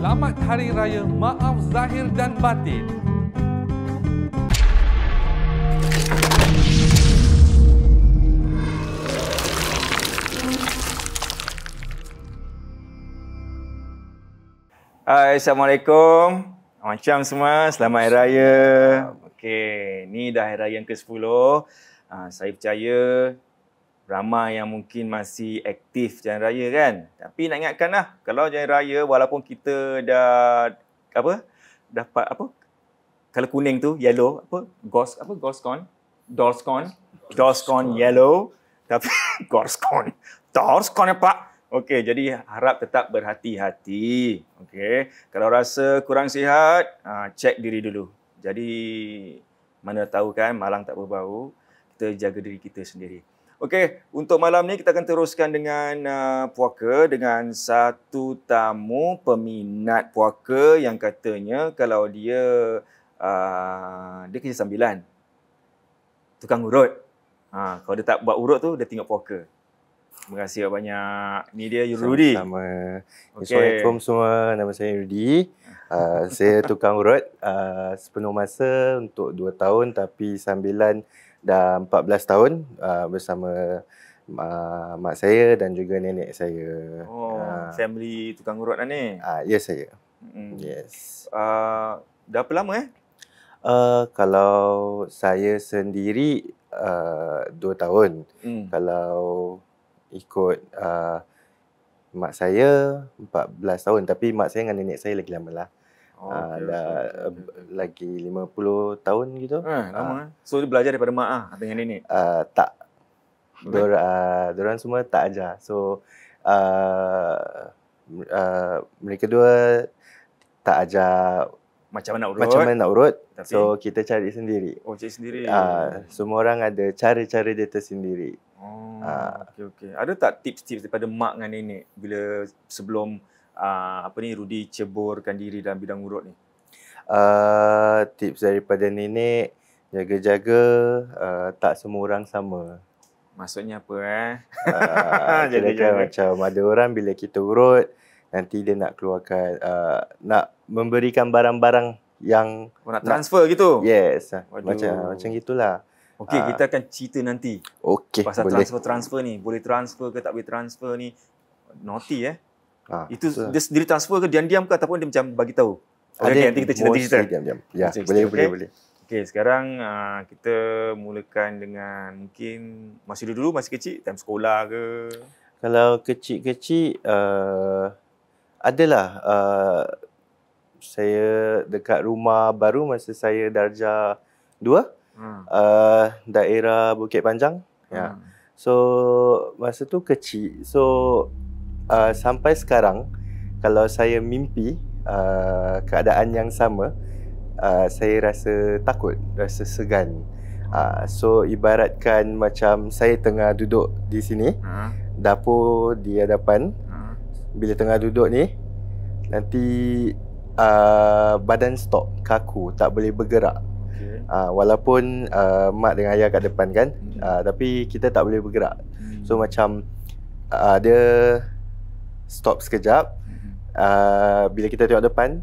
Selamat Hari Raya Maaf Zahir dan Batin. Hai, Assalamualaikum. Macam semua, selamat Hari Raya. Okey, ni dah Hari Raya yang ke-10. Saya percaya ramai yang mungkin masih aktif Jalan Raya kan. Tapi nak ingatkanlah, kalau Jalan Raya walaupun kita dah dapat color kuning tu, yellow, Dorscon yellow, tapi Dorscon ya Pak. Okey, jadi harap tetap berhati-hati. Okey, kalau rasa kurang sihat, cek diri dulu. Jadi mana tahu kan malang tak berbau, kita jaga diri kita sendiri. Okey, untuk malam ni kita akan teruskan dengan puaka dengan satu tamu peminat puaka yang katanya kalau dia kerja sambilan. Tukang urut. Kalau dia tak buat urut tu, dia tengok puaka. Terima kasih banyak. Ni dia Rudy. Sama. Assalamualaikum semua. Nama saya Rudy. Saya tukang urut sepenuh masa untuk 2 tahun tapi sambilan dah 14 tahun bersama mak saya dan juga nenek saya. Family tukang urut lah ni. Ya, saya. Yes. Dah berapa lama Kalau saya sendiri 2 tahun. Kalau ikut mak saya 14 tahun tapi mak saya dengan nenek saya lagi lama lah. Lagi 50 tahun gitu. Lama. So dia belajar daripada mak dengan nenek? Tak. Diorang semua tak ajar. So mereka dua tak ajar macam mana nak urut. Tapi, so kita cari sendiri. Cari sendiri. Semua orang ada cara-cara dia tersendiri. Okey. Ada tak tips-tips daripada mak dengan nenek bila sebelum Rudy ceburkan diri dalam bidang urut ni? Tips daripada nenek, jaga-jaga tak semua orang sama. Maksudnya apa Jaga-jaga macam ada orang bila kita urut nanti dia nak keluarkan nak memberikan barang-barang yang nak transfer gitu. Yes. Macam gitulah. Okey, kita akan cerita nanti. Okey, pasal boleh. transfer ni, boleh transfer ke tak boleh transfer ni. Naughty Itu so, dia sendiri transfer ke diam-diam ke ataupun dia macam bagi tahu? Nanti kita cerita. Diam-diam. Ya, boleh. Okey, sekarang kita mulakan dengan mungkin masih dulu masih kecil, time sekolah ke? Kalau kecil-kecil adalah saya dekat rumah baru masa saya darjah 2 daerah Bukit Panjang. Ya. So masa tu kecil. So sampai sekarang kalau saya mimpi keadaan yang sama, saya rasa takut, rasa segan. So ibaratkan macam saya tengah duduk di sini, dapur di hadapan. Bila tengah duduk ni, nanti badan stop, kaku, tak boleh bergerak. Walaupun mak dengan ayah kat depan kan, tapi kita tak boleh bergerak. So macam dia stop sekejap. Bila kita tengok depan,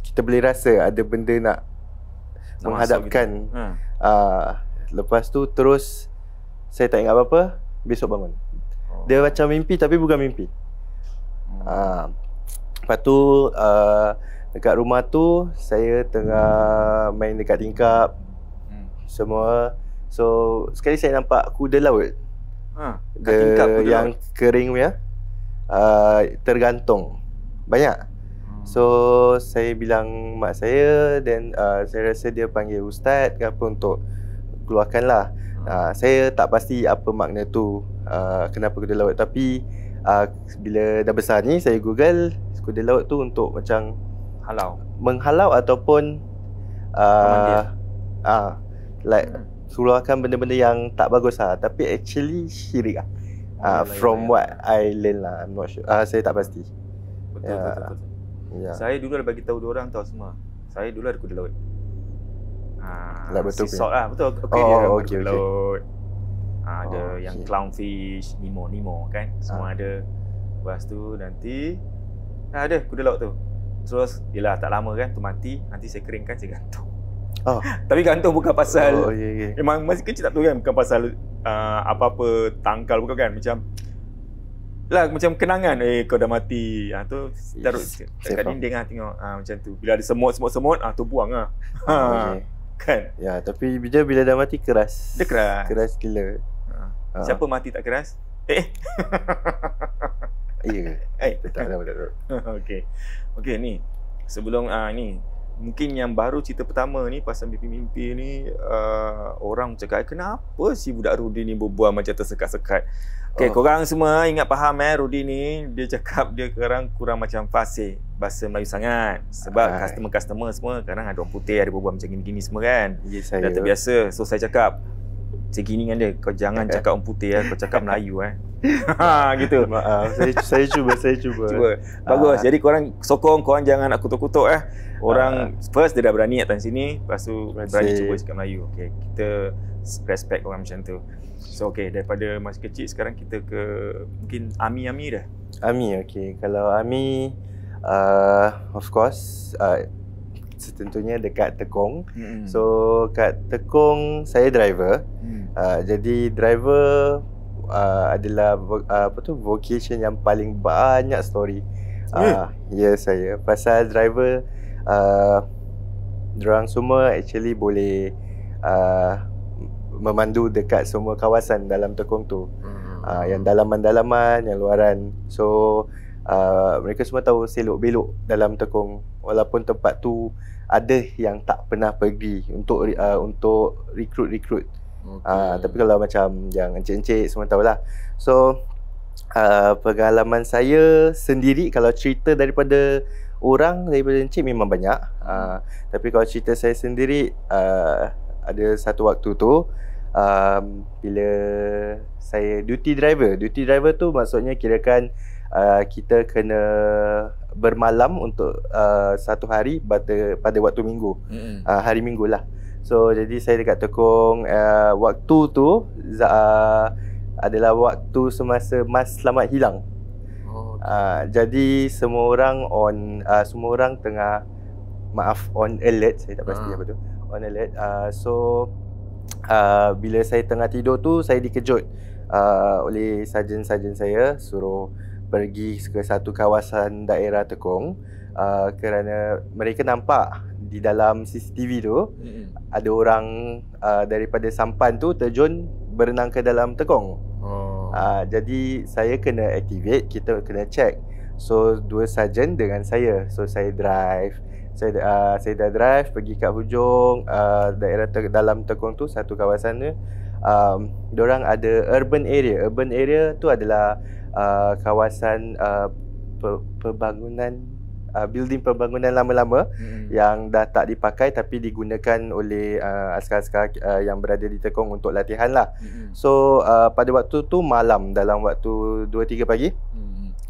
kita boleh rasa ada benda nak menghadapkan. Lepas tu terus saya tak ingat apa-apa, besok bangun. Dia macam mimpi tapi bukan mimpi. Lepas tu dekat rumah tu saya tengah main dekat tingkap semua. So sekali saya nampak kuda laut. Yang kering punya tergantung banyak. So saya bilang mak saya dan saya rasa dia panggil ustaz ke apa untuk keluarkanlah. Saya tak pasti apa makna tu, kenapa kuda laut, tapi bila dah besar ni saya google kuda laut tu untuk macam menghalau ataupun keluarkan benda-benda yang tak bagus tapi actually syirik from what I learn lah. I'm not sure. Saya tak pasti. Betul. Saya dulu ada bagi tahu dia orang tahu semua. Saya dulu ada kuda laut. Betul. Betul. Okey. Laut. Ada yang clownfish, Nemo kan. Semua ada. Lepas tu nanti ada kuda laut tu. Terus yelah tak lama kan tu mati, nanti saya keringkan, saya gantung. Oh. Tapi gantung bukan pasal memang masih kecil tak tahu kan, bukan pasal apa-apa tangkal bukan kan, macam kenangan kau dah mati. Tu taruh kat dinding tengok macam tu. Bila ada semut tu buang kan. Ya, tapi bila dah mati keras. Dia keras. Keras gila. Siapa mati tak keras? Iya ke? Tak tahu. Okey ni. Sebelum ni mungkin yang baru cerita pertama ni pasal mimpi-mimpi ni, orang cakap kenapa si budak Rudy ni berbual macam tersekat-sekat. Okey, korang semua ingat faham Rudy ni, dia cakap dia sekarang kurang macam fasih bahasa Melayu sangat. Sebab customer semua kadang ada orang putih, ada berbual macam gini-gini semua kan. Saya dah terbiasa. So saya cakap macam gini dengan dia, kau jangan cakap orang putih kau cakap Melayu gitu. Maaf, saya cuba. Bagus. Jadi korang sokong, korang jangan nak kutuk-kutuk orang. First dia dah berani datang sini, lepas tu berani cuba cakap Melayu. Okey, kita respect orang macam tu. So daripada masih kecil sekarang kita ke mungkin Ami dah. Ami, okey. Kalau Ami of course tentunya dekat Tekong. So kat Tekong saya driver. Jadi driver adalah vocation yang paling banyak story. Ya, saya pasal driver dorang semua actually boleh memandu dekat semua kawasan dalam Tekong tu. Yang dalaman-dalaman, yang luaran. So mereka semua tahu selok-belok dalam Tekong, walaupun tempat tu ada yang tak pernah pergi untuk recruit. Tapi kalau macam yang encik-encik semua tahulah. So pengalaman saya sendiri, kalau cerita daripada encik memang banyak. Tapi kalau cerita saya sendiri, ada satu waktu tu bila saya duty driver tu maksudnya kirakan kita kena bermalam untuk satu hari pada waktu minggu. Hari minggu lah. So jadi saya dekat Tekong, waktu tu adalah waktu semasa Mas Selamat hilang. Jadi semua orang tengah on alert. Saya tak pasti apa tu, on alert. Bila saya tengah tidur tu, saya dikejut oleh sarjan-sarjan saya, suruh pergi ke satu kawasan daerah Tekong, kerana mereka nampak di dalam CCTV tu ada orang daripada sampan tu terjun berenang ke dalam Tekong. Jadi saya kena activate, kita kena check. So 2 sarjan dengan saya. So saya drive. Saya dah drive pergi kat hujung daerah dalam Tekong tu, satu kawasan tu. Diorang ada urban area. Urban area tu adalah kawasan pembangunan, building pembangunan lama-lama yang dah tak dipakai tapi digunakan oleh askar-askar yang berada di Tekong untuk latihan lah. So pada waktu tu malam, dalam waktu 2-3 pagi.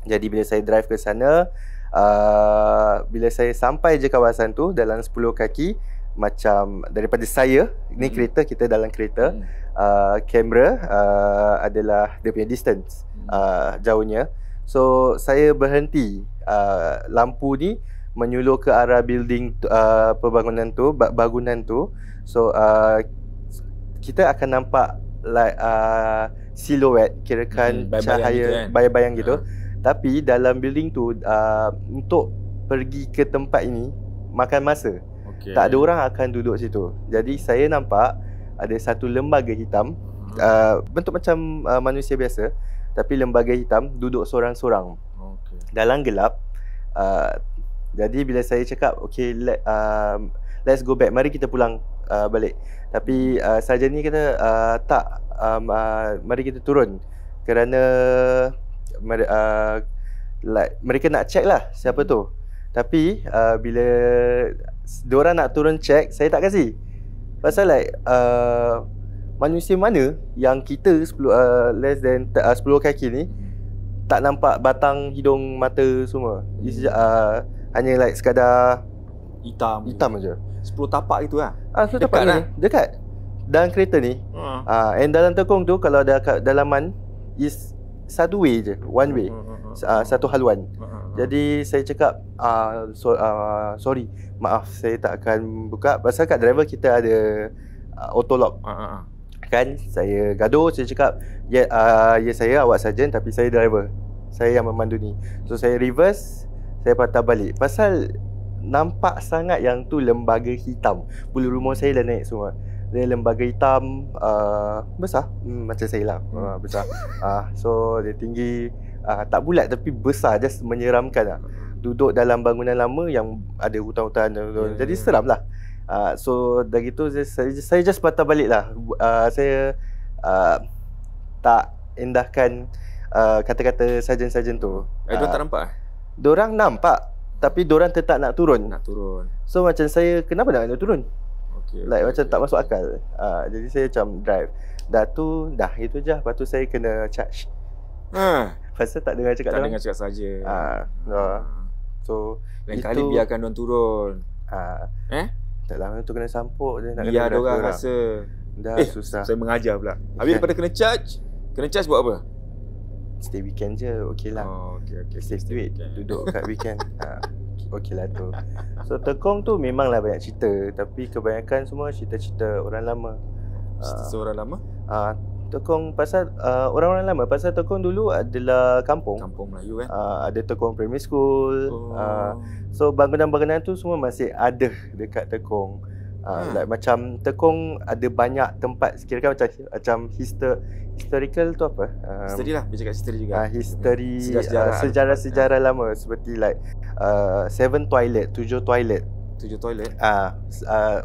Jadi bila saya drive ke sana, bila saya sampai je kawasan tu dalam 10 kaki, macam daripada saya, ni kereta, kita dalam kereta, kamera adalah dia punya distance, jauhnya. So saya berhenti, lampu ni menyuluh ke arah building bangunan tu. So kita akan nampak like siluet, kirakan cahaya bayang-bayang gitu. Tapi dalam building tu, untuk pergi ke tempat ini makan masa. Tak ada orang akan duduk situ. Jadi saya nampak ada satu lembaga hitam, bentuk macam manusia biasa, tapi lembaga hitam, duduk sorang-sorang dalam gelap. Jadi bila saya cakap let's go back, mari kita pulang balik. Tapi sarjan ni kata tak, mari kita turun, kerana mereka nak check lah siapa tu. Tapi bila diorang nak turun check, saya tak kasi. Pasal manusia mana yang kita less than 10 kaki ni tak nampak batang, hidung, mata semua. Hanya sekadar hitam aja. 10 tapak gitu lah. 10 tapak ni dekat dalam kereta ni. And dalam Tekong tu, kalau ada kat dalaman, is satu way je, one way. Satu haluan. Jadi saya cakap sorry, maaf saya tak akan buka pasal kat driver kita ada auto lock. Kan saya gaduh, saya cakap ya saya awak sarjan tapi saya driver. Saya yang memandu ni. So saya reverse, saya patah balik. Pasal nampak sangat yang tu lembaga hitam. Bulu rumah saya dah naik semua. Dia lembaga hitam besar, macam saya lah, besar. So dia tinggi, tak bulat tapi besar, just menyeramkan lah. Duduk dalam bangunan lama yang ada hutan-hutan, jadi seram lah. So dah gitu saya just patah balik lah. Saya tak endahkan kata-kata sarjan-sarjan tu. Diorang tak nampak? Diorang nampak tapi diorang tetap nak turun. So macam saya, kenapa nak turun? Like macam tak masuk akal. Jadi saya macam drive. Dah itu je. Lepas tu saya kena charge. Pasal tak dengar cakap. Tak dengar cakap saja. So lain kali biarkan diorang turun. Tak lama tu kena sampuk je. Biar diorang rasa. Dah susah. Saya mengajar pula. Habis daripada kena charge buat apa? Stay weekend je. Okay lah. Okay. Stay weekend. Duduk kat weekend. Okey lah tu. So Tekong tu memanglah banyak cerita, tapi kebanyakan semua cerita-cerita orang lama. Cerita orang lama? Tekong pasal orang-orang lama. Pasal Tekong dulu adalah kampung Melayu kan. Ada Tekong Primary School. So bangunan-bangunan tu semua masih ada dekat Tekong. Like macam Tekong ada banyak tempat, kira-kira macam historical tu apa? History lah, dia cakap history juga. History, sejarah-sejarah lama seperti like 7 toilet.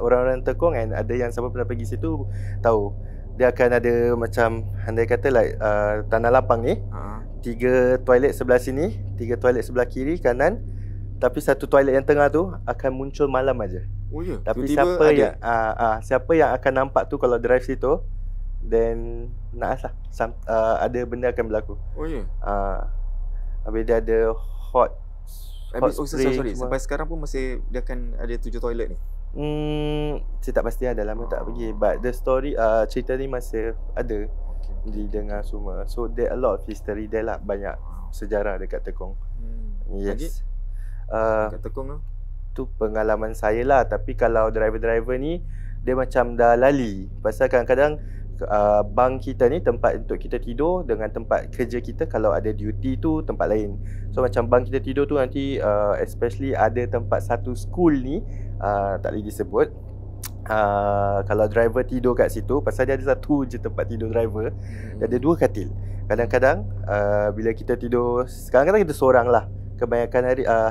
Orang-orang Tekong kan, ada yang siapa pernah pergi situ tahu. Dia akan ada macam andai kata like tanah lapang ni. 3 toilet sebelah sini, 3 toilet sebelah kiri kanan. Tapi satu toilet yang tengah tu akan muncul malam aja. Ya. Tapi tiba-tiba siapa yang akan nampak tu kalau drive situ, then naas lah, ada benda akan berlaku. Ya. Habis dia ada hot sorry. Sampai sekarang pun masih dia akan ada 7 toilet ni. Saya tak pasti, dah lama tak pergi. But the story, cerita ni masih ada didengar semua. So there a lot of history there lah. Banyak sejarah dekat Tekong. Yes. Dekat Tekong tu? Tu pengalaman saya lah. Tapi kalau driver-driver ni, dia macam dah lali. Pasal kadang-kadang bang kita ni tempat untuk kita tidur dengan tempat kerja kita kalau ada duty tu tempat lain. So macam bang kita tidur tu nanti especially ada tempat satu school ni, tak boleh disebut. Kalau driver tidur kat situ, pasal dia ada satu je tempat tidur driver, dia ada 2 katil. Kadang-kadang bila kita tidur, kadang-kadang kita seorang lah. Kebanyakan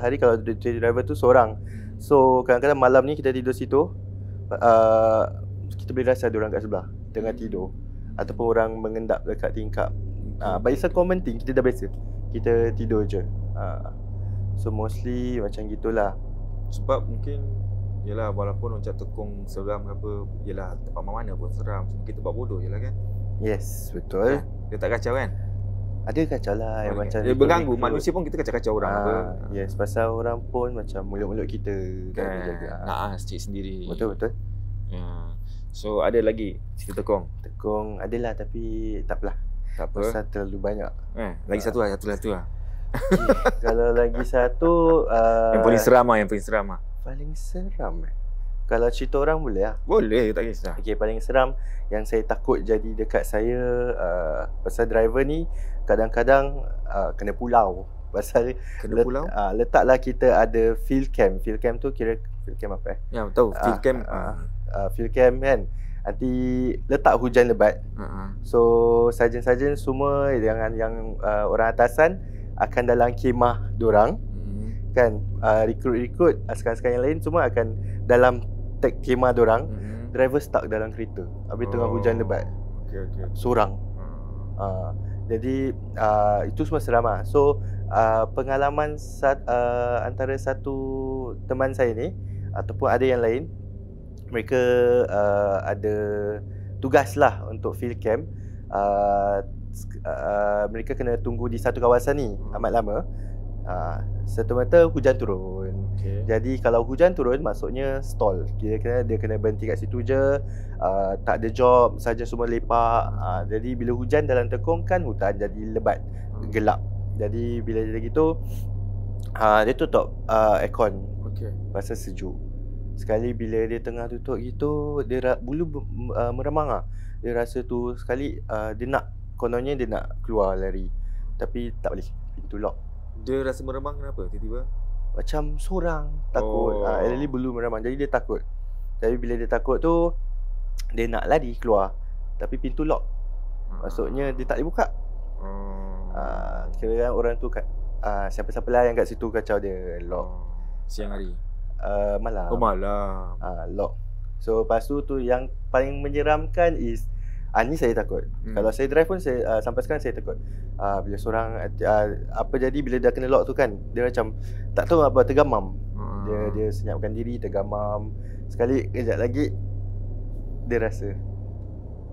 hari kalau driver tu seorang. So kadang-kadang malam ni kita tidur situ, kita boleh rasa ada orang kat sebelah tengah tidur, ataupun orang mengendap dekat tingkap. But it's a common thing, kita dah biasa, kita tidur je. So mostly macam gitulah. Sebab mungkin yelah, walaupun macam Tekong seram ke apa, yelah tempat mana pun seram. Kita buat bodoh je lah kan. Yes, betul. Dia tak kacau kan? Ada kacau lah yang macam dia berganggu manusia pun, kita kacau-kacau orang apa. Yes, pasal orang pun macam mulut-mulut kita kan jaga. Cik sendiri. Betul. So ada lagi cerita Tekong? Tekong adalah, tapi tak apalah. Tak apa. Pasal terlalu banyak. Lagi satu lah. Okay. Kalau lagi satu yang paling seram lah. Paling seram Kalau cerita orang boleh lah. Boleh, tak kisah. Okay, paling seram yang saya takut jadi dekat saya, pasal driver ni kadang-kadang kena pulau. Pasal pulau? Letaklah kita ada field camp. Field camp tu kira field camp apa Ya, tahu field camp. Field camp kan, nanti letak hujan lebat. So sarjan-sarjan semua yang orang atasan akan dalam khemah diorang. Kan, rekrut askar-askar yang lain semua akan dalam khemah diorang. Driver stuck dalam kereta habis tengah hujan lebat. Okay. Sorang. Jadi itu semua seram lah. So pengalaman antara satu teman saya ni ataupun ada yang lain, mereka ada tugas lah untuk field camp. Mereka kena tunggu di satu kawasan ni amat lama. Serta-merta hujan turun. Okey. Jadi kalau hujan turun maksudnya stall. Kira-kira dia kena berhenti kat situ je. Tak ada job, saja semua lepak. Jadi bila hujan dalam tekong kan hutan jadi lebat, gelap. Jadi bila dia gitu dia tutup aircon Okey. pasal sejuk. Sekali bila dia tengah tutup gitu, dia bulu meremang . Dia rasa tu sekali dia nak, kononnya dia nak keluar lari. Tapi tak boleh, pintu lock. Dia rasa meremang kenapa tiba-tiba? Macam sorang, takut. Early bulu meremang, jadi dia takut. Tapi bila dia takut tu, dia nak lari keluar, tapi pintu lock. Maksudnya dia tak boleh buka. Kira orang tu kat siapa-siapa lah yang kat situ kacau dia lock. Siang hari? Malam. Oh, malam. Lock. So lepas tu yang paling menyeramkan is ni saya takut. Kalau saya drive pun saya sampai sekarang saya takut. Bila seorang apa jadi bila dah kena lock tu kan, dia macam tak tahu apa, tergamam. Dia senyapkan diri, tergamam. Sekali kejap lagi dia rasa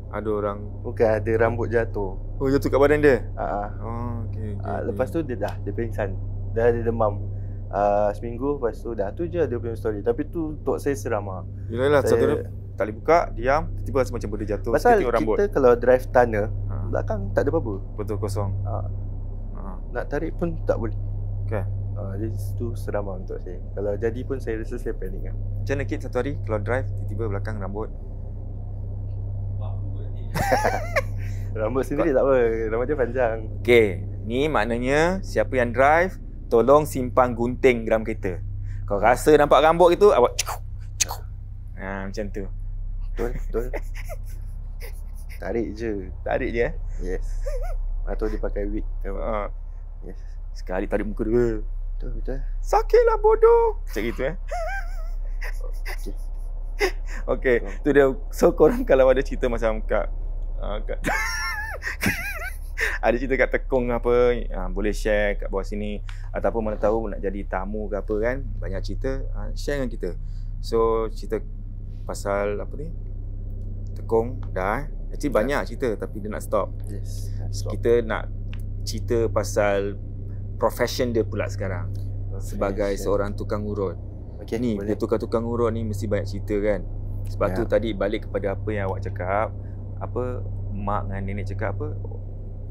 ada orang, bukan, ada rambut jatuh. oh, jatuh kat badan dia? Okay. Okay. Lepas tu dia pingsan. Dah dia demam. Seminggu, lepas tu dah tu je dia punya story. Tapi tu untuk saya seram . Yelah, satu dia tak boleh buka, diam, tiba-tiba rasa macam benda jatuh. Pasal tengok rambut. kita kalau drive tunnel, belakang tak ada apa-apa. Betul, kosong. Nak tarik pun tak boleh. Okay. Jadi tu seram untuk saya. Kalau jadi pun saya rasa saya panik . Macam mana Kit satu hari kalau drive, tiba-tiba belakang rambut? Rambut sendiri tak apa, rambut dia panjang. Okay, ni maknanya siapa yang drive, tolong simpan gunting dalam kereta. Kau rasa nampak rambut itu, awak cukup. Macam tu. Betul. Tarik je. Tarik je. Yes. Atau dia pakai wig. Yes. Sekali tarik muka dia. Betul. Sakitlah bodoh. Macam gitu Okay. Okay, tu dia. So korang kalau ada cerita macam kat ada cerita kat tekong apa, boleh share kat bawah sini. Ataupun mana tahu nak jadi tamu ke apa kan, banyak cerita, share dengan kita. So cerita pasal apa ni, tekong dah actually banyak cerita, tapi dia nak stop. Yes. Kita nak cerita pasal profession dia pula sekarang. Sebagai seorang tukang urut. Okay, Ni boleh. dia tukang urut ni mesti banyak cerita kan. Sebab tu tadi balik kepada apa yang awak cakap, apa mak dengan nenek cakap apa,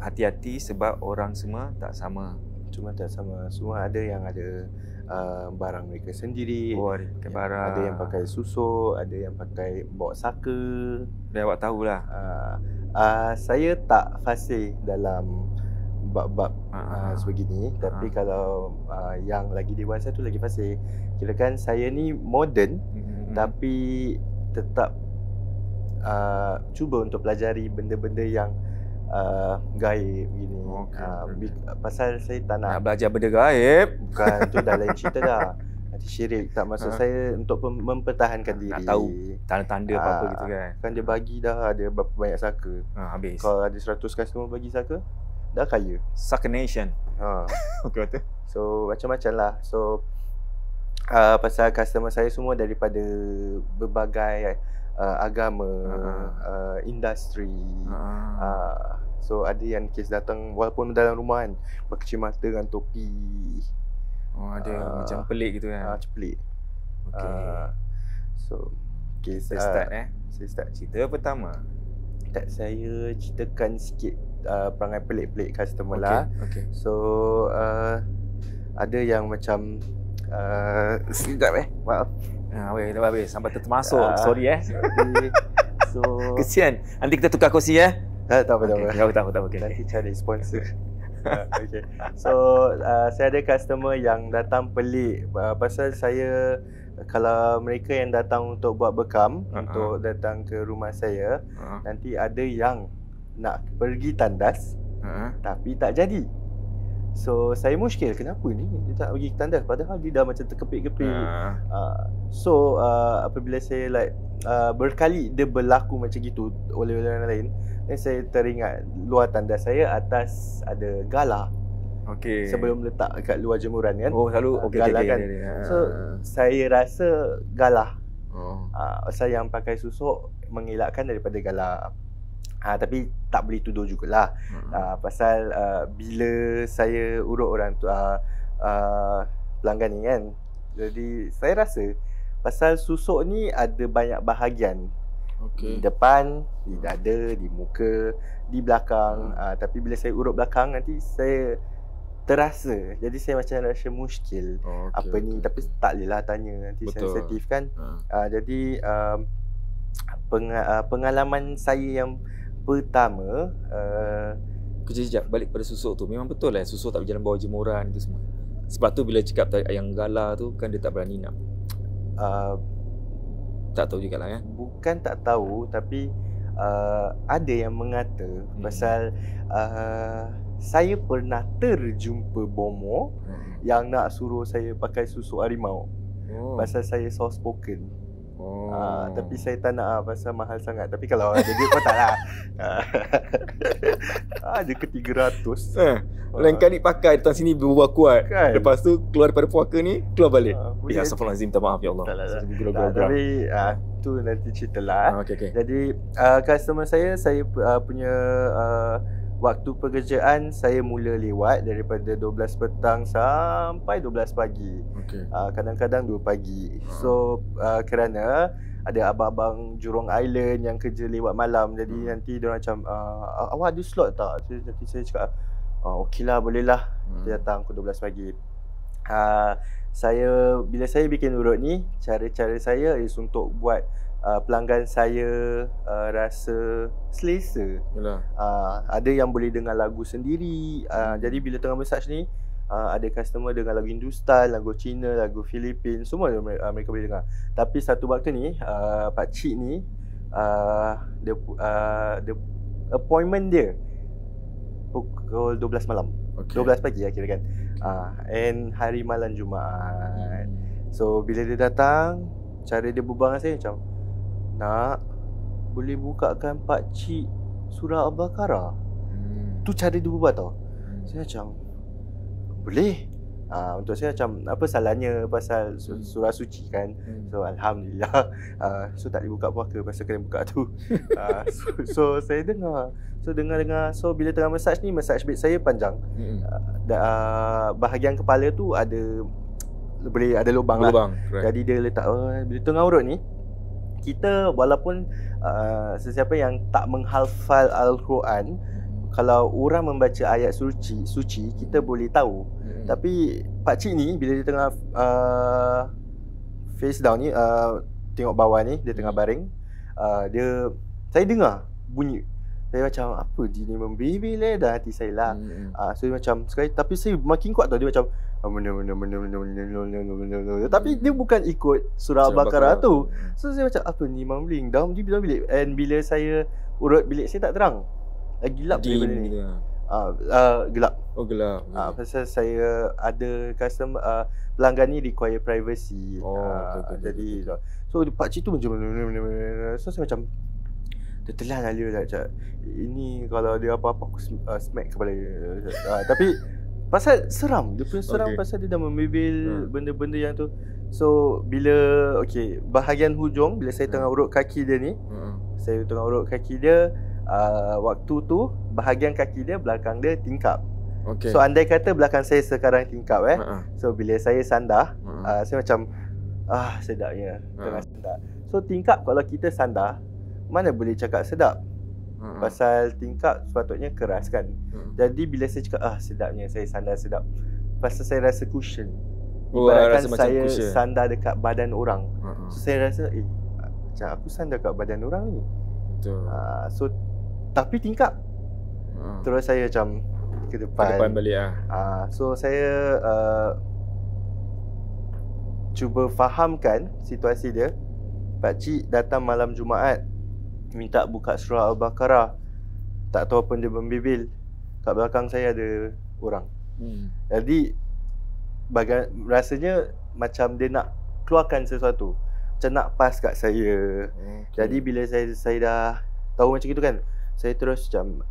hati-hati sebab orang semua tak sama. Cuma tak sama. Semua ada yang ada barang mereka sendiri. Ada pakai barang. Ada yang pakai susuk, ada yang pakai bawa saka. Dan awak tahulah. Saya tak fasih dalam bab-bab sebegini. Tapi kalau yang lagi dewasa tu lagi fasih. Kirakan saya ni modern, tapi tetap cuba untuk pelajari benda-benda yang gaib gini. Pasal saya tak nak belajar benda gaib. Bukan, tu dah lain cerita dah. Nanti syirik. Tak, maksud saya untuk mempertahankan diri. Nak tahu tanda-tanda apa-apa gitu kan. Kan dia bagi dah ada berapa banyak saka. Habis. Kalau ada 100 customer bagi saka, dah kaya. Saka Nation. Okay, betul. So macam-macam lah. So pasal customer saya semua daripada berbagai agama, industri. So ada yang kes datang walaupun dalam rumah kan, berkacamata dengan topi. Ada macam pelik gitu kan. Macam pelik. Okay. So kita start Saya start. Cerita pertama. Tak, saya ceritakan sikit perangai pelik-pelik customer lah. Okay. So ada yang macam sekejap maaf. Dah habis sampai termasuk. Sorry So kesian. Nanti kita tukar kursi tak apa. Tak apa. Okay. Nanti cari sponsor. Okay. So saya ada customer yang datang pelik. Pasal saya, kalau mereka yang datang untuk buat bekam, untuk datang ke rumah saya, nanti ada yang nak pergi tandas, tapi tak jadi. So saya muskil, kenapa ni dia tak pergi tandas padahal dia dah macam terkepit-kepit. So apabila saya berkali dia berlaku macam gitu oleh orang lain, dan saya teringat luar tandas saya atas ada galah. Okay. Sebelum letak kat luar jemuran kan. Selalu galah kan. So saya rasa galah. Pasal yang pakai susuk mengelakkan daripada galah. Tapi tak boleh tuduh jugalah. Pasal bila saya urut orang tu, pelanggan ni kan. Jadi saya rasa pasal susuk ni ada banyak bahagian. Di depan, di dada, di muka, di belakang. Tapi bila saya urut belakang nanti saya terasa. Jadi saya macam rasa muskil. Apa ni, tapi tak boleh lah tanya, nanti sensitif kan. Jadi pengalaman saya yang pertama, Kejap, balik pada susuk tu. Memang betul lah susuk tak berjalan bawah jemuran tu semua. Sebab tu bila cakap yang gala tu kan dia tak berani nak. Tak tahu jugalah ya. Bukan tak tahu, tapi ada yang mengata pasal saya pernah terjumpa bomoh yang nak suruh saya pakai susuk harimau. Pasal saya soft spoken. Tapi saya tak nak pasal mahal sangat. Tapi kalau ada duit pun tak lah. Ada ke 300. Lain kali pakai datang sini berbual kuat kan? Lepas tu keluar daripada puaka ni, keluar balik. Ya astagfirullahalazim, minta maaf ya Allah. Tapi tu nanti cerita lah. Okay. Jadi customer saya punya waktu pekerjaan saya mula lewat daripada 12 petang sampai 12 pagi. Kadang-kadang 2 pagi. So kerana ada abang-abang Jurong Island yang kerja lewat malam. Jadi nanti diorang macam awak ada slot tak? Nanti saya cakap okey lah, boleh lah. Dia datang pukul 12 pagi. Bila saya bikin urut ni, cara-cara saya is untuk buat pelanggan saya rasa selesa. Ada yang boleh dengar lagu sendiri. Jadi bila tengah massage ni, ada customer dengar lagu Hindustan, lagu Cina, lagu Filipin, semua mereka boleh dengar. Tapi satu waktu ni pakcik ni dia appointment dia pukul 12 malam. 12 pagi lah kira kan. And hari malam Jumaat. So bila dia datang, cara dia berbual dengan saya macam, nak, boleh bukakan pakcik surah Al-Baqarah? Tu cara dia berbual tau. Saya macam, boleh. Untuk saya macam, apa salahnya pasal surah suci kan. So Alhamdulillah. So tak boleh buka puaka pasal kena buka tu. So saya dengar. So dengar. So bila tengah massage ni, massage bed saya panjang. Bahagian kepala tu boleh ada lubang lah. Jadi dia letak, bila tengah urut ni, kita walaupun sesiapa yang tak menghafal Al-Quran, kalau orang membaca ayat suci kita boleh tahu. Tapi pakcik ni bila dia tengah face down ni, tengok bawah ni, dia tengah baring, saya dengar bunyi. Saya macam, apa dia ni membebel dah hati saya lah. So dia macam sekali, tapi saya makin kuat tau. Dia macam tapi dia bukan ikut surah Al-Baqarah tu. So saya macam, apa ni mambling dalam bilik. And bila saya urut, bilik saya tak terang, gelap daripada ni. Gelap. Gelap. Pasal saya ada customer, pelanggan ni require privacy. Jadi so pakcik tu macam, so saya macam tertelan lah dia cakap, ini kalau dia apa-apa aku smack kepala dia. Tapi pasal seram, dia punya seram pasal dia dah membebel benda-benda yang tu. So bila bahagian hujung, bila saya tengah urut kaki dia ni, saya tengah urut kaki dia, waktu tu bahagian kaki dia, belakang dia tingkap. So andai kata belakang saya sekarang tingkap so bila saya sandar, saya macam sedapnya tengah sandar. So tingkap, kalau kita sandar, mana boleh cakap sedap. Pasal tingkap sepatutnya keras kan. Jadi bila saya cakap sedapnya, saya sandar sedap, pasal saya rasa cushion. Ibaratkan saya cushion sandar dekat badan orang. So saya rasa macam aku sandar dekat badan orang ni. So tapi tingkap. Terus saya macam ke depan balik so saya cuba fahamkan situasi dia. Pakcik datang malam Jumaat, minta buka surah Al-Baqarah, tak tahu apa dia membebel. Kat belakang saya ada orang. Jadi rasanya macam dia nak keluarkan sesuatu, macam nak pas kat saya. Jadi bila saya dah tahu macam itu kan, saya terus macam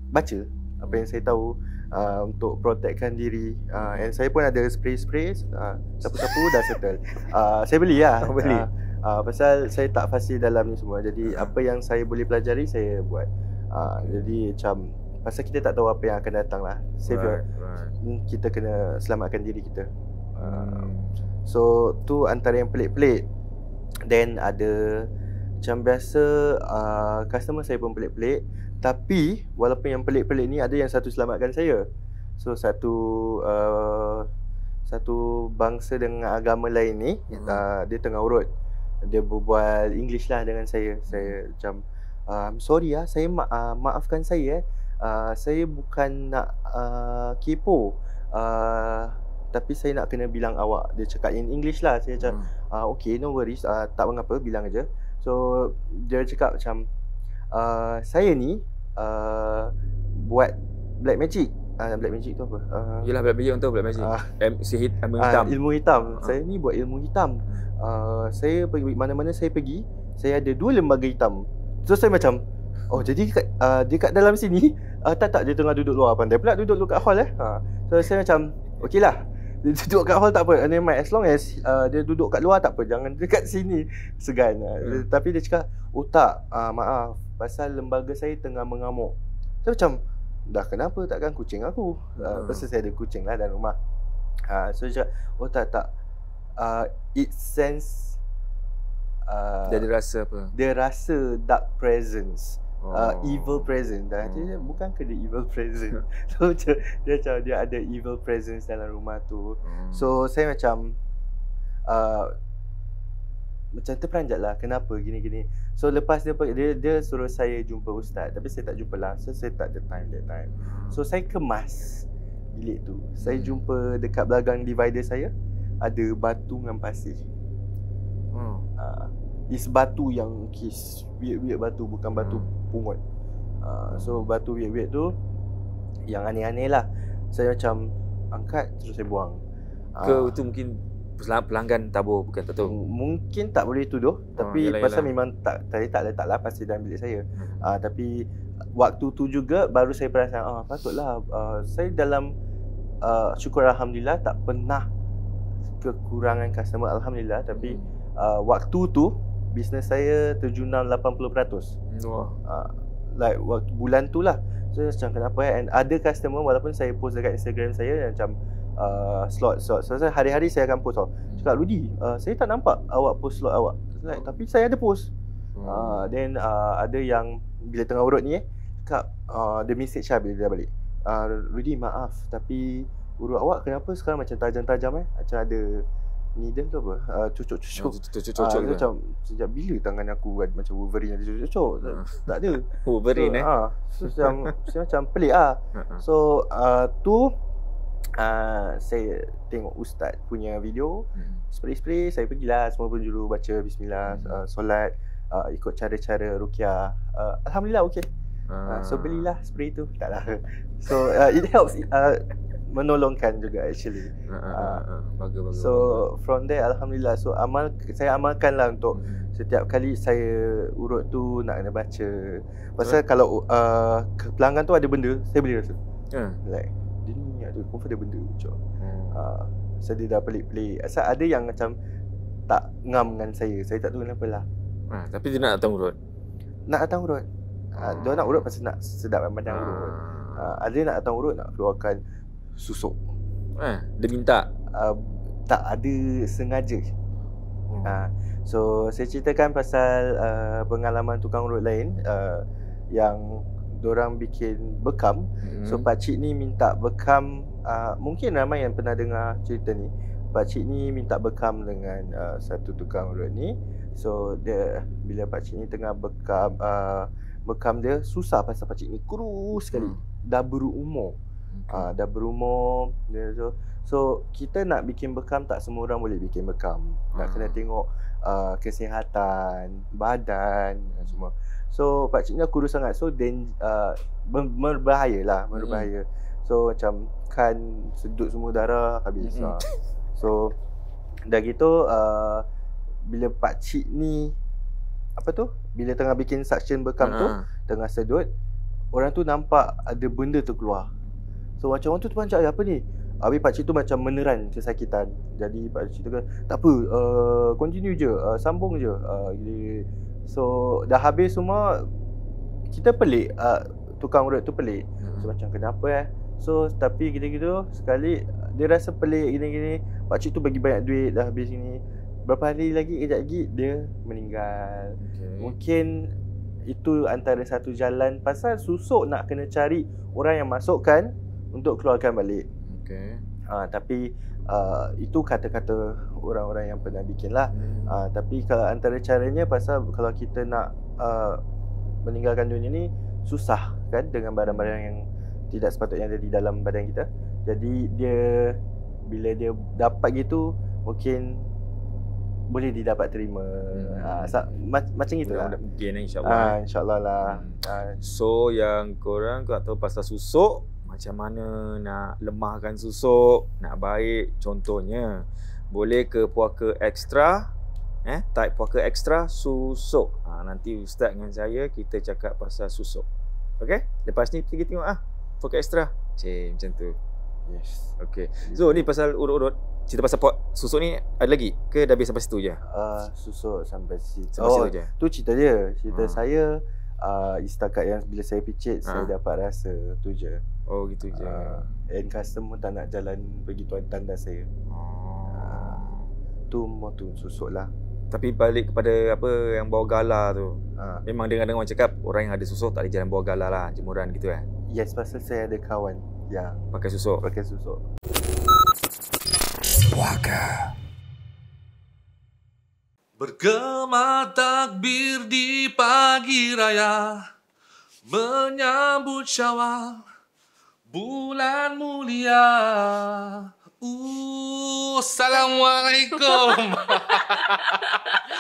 baca apa yang saya tahu untuk protectkan diri. And saya pun ada spray-spray, sapu-sapu dah settle. Saya beli lah. Pasal saya tak fasih dalam ni semua. Jadi apa yang saya boleh pelajari, saya buat. Jadi macam Pasal kita tak tahu apa yang akan datang lah. Save your, kita kena selamatkan diri kita. So tu antara yang pelik-pelik. Then ada macam biasa customer saya pun pelik-pelik. Tapi walaupun yang pelik-pelik ni, ada yang satu selamatkan saya. So satu bangsa dengan agama lain ni, dia tengah urut. Dia berbual English lah dengan saya. Saya macam sorry saya maafkan saya saya bukan nak kepo, tapi saya nak kena bilang awak. Dia cakap in English lah. Saya cakap okay, no worries, tak mengapa, bilang aja. So dia cakap macam saya ni buat black magic. Black magic tu apa? Yelah, black magic untuk black magic. Sihir ilmu hitam. Ilmu hitam. Saya ni buat ilmu hitam. Saya pergi mana-mana saya pergi, saya ada 2 lembaga hitam. So saya macam, oh jadi dia kat dalam sini. Tak, dia tengah duduk luar. Pandai pula duduk kat hall So saya macam, okey lah, dia duduk kat hall tak apa, as long as dia duduk kat luar tak apa, jangan dekat sini, segan. Tapi dia cakap, oh tak, maaf, pasal lembaga saya tengah mengamuk. Saya macam, dah kenapa, takkan kucing aku? Pasal saya ada kucing lah dalam rumah. So dia cakap, oh tak, it sense Dia ada rasa apa? dia rasa dark presence, evil presence. Dia bukan ke dia evil presence. So dia macam dia ada evil presence dalam rumah tu. So saya macam terperanjat lah, kenapa gini-gini. So lepas dia suruh saya jumpa ustaz, tapi saya tak jumpa lah. So saya tak ada time that time. So saya kemas bilik tu. Saya jumpa dekat belakang divider saya ada batu dengan pasir. Is batu yang weird batu, bukan batu pungut. So batu weird tu yang aneh-aneh lah. Saya macam angkat terus saya buang. Itu mungkin pelanggan tabur, bukan, tak tahu. Mungkin tak boleh tuduh, tapi pasal memang tak letak lah pasir dalam bilik saya. Tapi waktu tu juga baru saya perasan, patutlah saya dalam syukur Alhamdulillah tak pernah kekurangan customer, Alhamdulillah. Tapi waktu tu bisnes saya terjunam 80%. Like waktu bulan tu lah. So macam kenapa and ada customer, walaupun saya post dekat Instagram saya macam slot. So hari-hari saya akan post cakap, Rudy, saya tak nampak awak post slot awak. Like, tapi saya ada post. Then ada yang bila tengah urut ni cakap, dia message bila dia balik, Rudy maaf, tapi urut awak kenapa sekarang macam tajam-tajam macam ada needle tu apa, cucuk-cucuk. Macam sejak bila tangan aku macam Wolverine ada cucuk-cucuk? Tak ada. Wolverine so, saya macam pelik So tu saya tengok ustaz punya video, spray-spray, saya pergilah semua penjuru baca bismillah, solat, ikut cara-cara ruqyah. Alhamdulillah okey. So belilah spray tu. Taklah. So it helps menolongkan juga actually. Bagus. So from there alhamdulillah. So saya amalkan lah untuk setiap kali saya urut tu nak kena baca. Pasal kalau pelanggan tu ada benda, saya boleh rasa. Like dia ni ada confirm ada benda macam. So dia dah pelik-pelik. Asal ada yang macam tak ngam dengan saya tak tahu kenapa lah. Tapi dia nak datang urut. Nak datang urut. Dia nak urut pasal nak sedap pandang urut. Ada nak datang urut nak keluarkan susuk. Dia minta. Tak ada sengaja. So saya ceritakan pasal pengalaman tukang urut lain yang dorang bikin bekam. So pakcik ni minta bekam, mungkin ramai yang pernah dengar cerita ni. Pakcik ni minta bekam dengan satu tukang urut ni. So dia bila pakcik ni tengah bekam dia susah pasal pakcik ni kurus sekali. Dah berumur. Dah berumur dia tu. So kita nak bikin bekam, tak semua orang boleh bikin bekam. Nak kena tengok kesihatan badan semua. So pakcik ni kurus sangat. So berbahaya lah, berbahaya. So macam kan sedut semua darah habis. So dah gitu bila pakcik ni bila tengah bikin suction bekam tu, tengah sedut, orang tu nampak ada benda tu keluar. So macam orang tu terperanjat, apa ni? Habis pakcik tu macam meneran kesakitan. Jadi pakcik tu kata, tak apa, continue je, sambung je. So dah habis semua, kita pelik. tukang urut tu pelik. So macam kenapa So tapi gitu-gitu sekali dia rasa pelik gini-gini. Pakcik tu bagi banyak duit dah habis ni. Berapa hari lagi kejap lagi dia meninggal. Mungkin itu antara satu jalan pasal susuk nak kena cari orang yang masukkan untuk keluarkan balik. Tapi itu kata-kata orang-orang yang pernah bikin lah. Tapi kalau antara caranya pasal kalau kita nak meninggalkan dunia ni susah kan dengan barang-barang yang tidak sepatutnya ada di dalam badan kita. Jadi dia bila dia dapat gitu mungkin boleh didapat terima. Macam itulah. Mungkin insya-Allah. InsyaAllah lah. So yang korang tak tahu pasal susuk, macam mana nak lemahkan susuk, nak baik, contohnya boleh ke puaka ekstra, type puaka ekstra susuk. Nanti ustaz dengan saya kita cakap pasal susuk. Okey? Lepas ni pergi tengok puaka ekstra. Macam tu. Yes. Okey. So ni pasal urut-urut. Cerita pasal susuk ni ada lagi ke dah habis sampai situ je? Susuk sampai situ. Sampai situ je. Tu cerita dia. Cerita saya setakat yang bila saya picit saya dapat rasa tu je. Oh gitu je. And customer tak nak jalan begitu tanda saya. Tu motu susuk lah. Tapi balik kepada apa yang bawa gala tu. Memang dengar-dengar orang cakap orang yang ada susuk tak ada jalan bawa gala lah, jemuran gitu Yes, pasal saya ada kawan yang pakai susuk. Puaka. Bergema takbir di pagi raya, menyambut Syawal, bulan mulia. Assalamualaikum.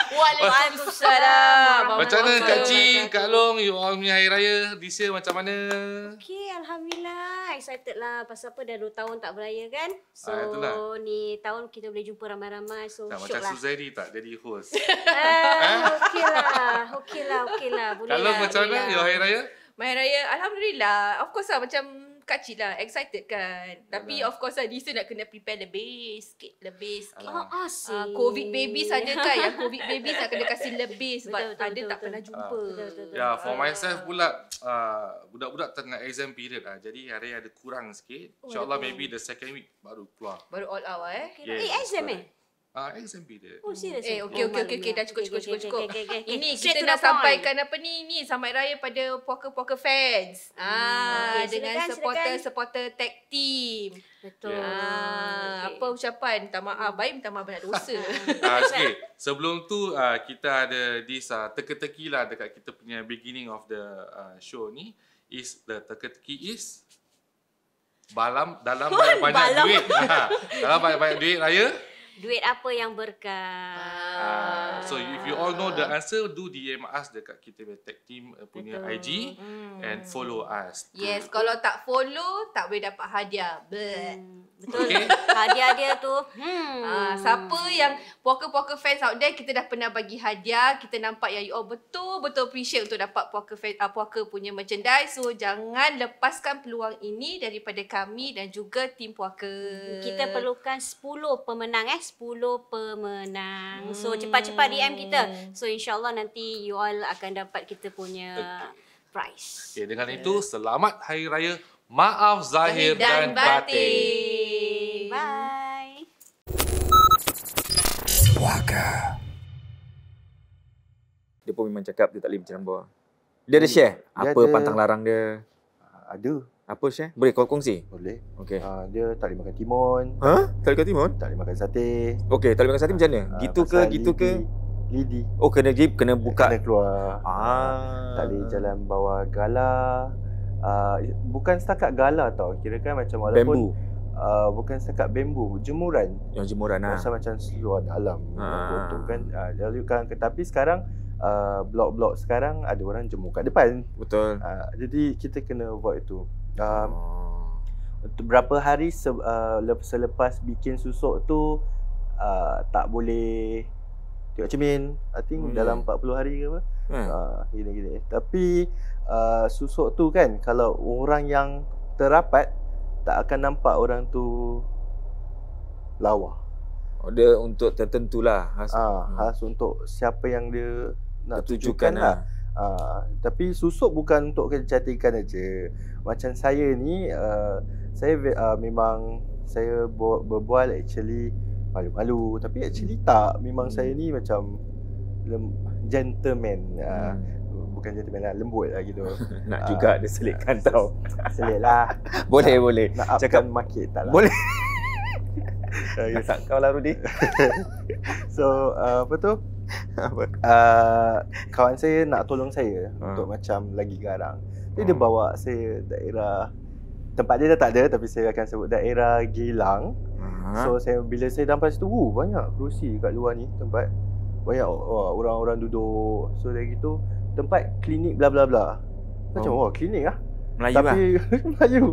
Waalaikumsalam. Macam mana Kak Cik, Kak Long, you all punya hari raya this year macam mana? Okay, Alhamdulillah. Excited lah. Pasal apa dah 2 tahun tak beraya kan. So ni tahun kita boleh jumpa ramai-ramai. So tak, syok macam lah. Suzairi tak jadi host. Okay lah. Boleh Kak Long lah. macam mana your hari raya? My raya, Alhamdulillah. Of course lah, macam Kak Cik lah, excited kan. Tapi of course lah, this year nak kena prepare lebih sikit. Asyik. COVID babies ada kan, yang COVID babies nak kena kasih lebih sebab Betul, ada tak pernah jumpa. Ya, for myself pula, budak-budak tengah exam period lah. Jadi hari ada kurang sikit. InsyaAllah maybe the second week baru keluar. Baru all out Exam Exam period. Oh serius? Okay, dah cukup. Ini Straight kita to nak the point. sampaikan apa ni sambut raya pada puaka-puaka fans. Dengan supporter tag team. Betul. Apa ucapan? Minta maaf, baik minta maaf banyak dosa. Okay, sebelum tu kita ada this teka-teki lah dekat kita punya beginning of the show ni. The teka-teki is dalam banyak-banyak duit. Dalam banyak-banyak duit raya. Duit apa yang berkah? So if you all know the answer, do DM us dekat kita punya tag team punya IG and follow us. Yes, kalau tak follow tak boleh dapat hadiah. Betul. Okay. Hadiah dia tu. Siapa yang puaka-puaka fans out there, kita dah pernah bagi hadiah. Kita nampak yang you all betul-betul appreciate untuk dapat puaka punya merchandise. So jangan lepaskan peluang ini daripada kami dan juga tim puaka. Kita perlukan 10 pemenang 10 pemenang. So cepat-cepat DM kita. So insyaAllah nanti you all akan dapat kita punya prize. Okay, dengan itu selamat Hari Raya Maaf Zahir dan Batin. Bye. Puaka. Dia pun memang cakap dia tak boleh berjalan bawah. Dia ada share Dia apa ada. pantang larang dia? Ada. Apa share? Boleh kau kongsi? Boleh. Okey. Dia tak boleh makan timun, Tak boleh kau timun? tak boleh makan sate. Okey, tak boleh makan sate macam mana? Gitu ke? Pasal Gitu ke? Lidi. Oh, kena buka. Kena keluar. Tak boleh jalan bawah gala. Bukan setakat gala tau. Kira kan macam walaupun Bambu. bukan setakat bambu, jemuran. Yang jemuran lah. Macam seluar dalam. Kotor kan. Jadi kan tapi sekarang blok-blok sekarang ada orang jemur kat depan. Betul. Jadi kita kena avoid tu. Berapa hari selepas bikin susuk tu tak boleh tengok cermin. I think dalam 40 hari ke apa. Gini-gini. Tapi susuk tu kan, kalau orang yang terapat tak akan nampak orang tu lawa. Dia untuk tertentu lah. Khas untuk siapa yang dia nak Tujukan tujukan lah. Tapi susuk bukan untuk kecantikan aja. Macam saya ni saya memang saya berbual actually malu-malu, tapi actually tak. Memang saya ni macam gentleman. Bukan gentleman lah, lembut lah gitu. Nak juga dia selitkan tau. Selit lah. Boleh. Nak Cakap upkan market tak lah. boleh. Tak kau lah Rudi. So apa tu? Apa? Kawan saya nak tolong saya untuk macam lagi garang. Dia bawa saya daerah, tempat dia dah tak ada tapi saya akan sebut daerah Geylang. So bila saya sampai situ, banyak kerusi kat luar ni tempat. Banyak orang-orang duduk. So dari gitu tempat klinik bla bla bla. Macam klinik lah. Melayu tapi Melayu.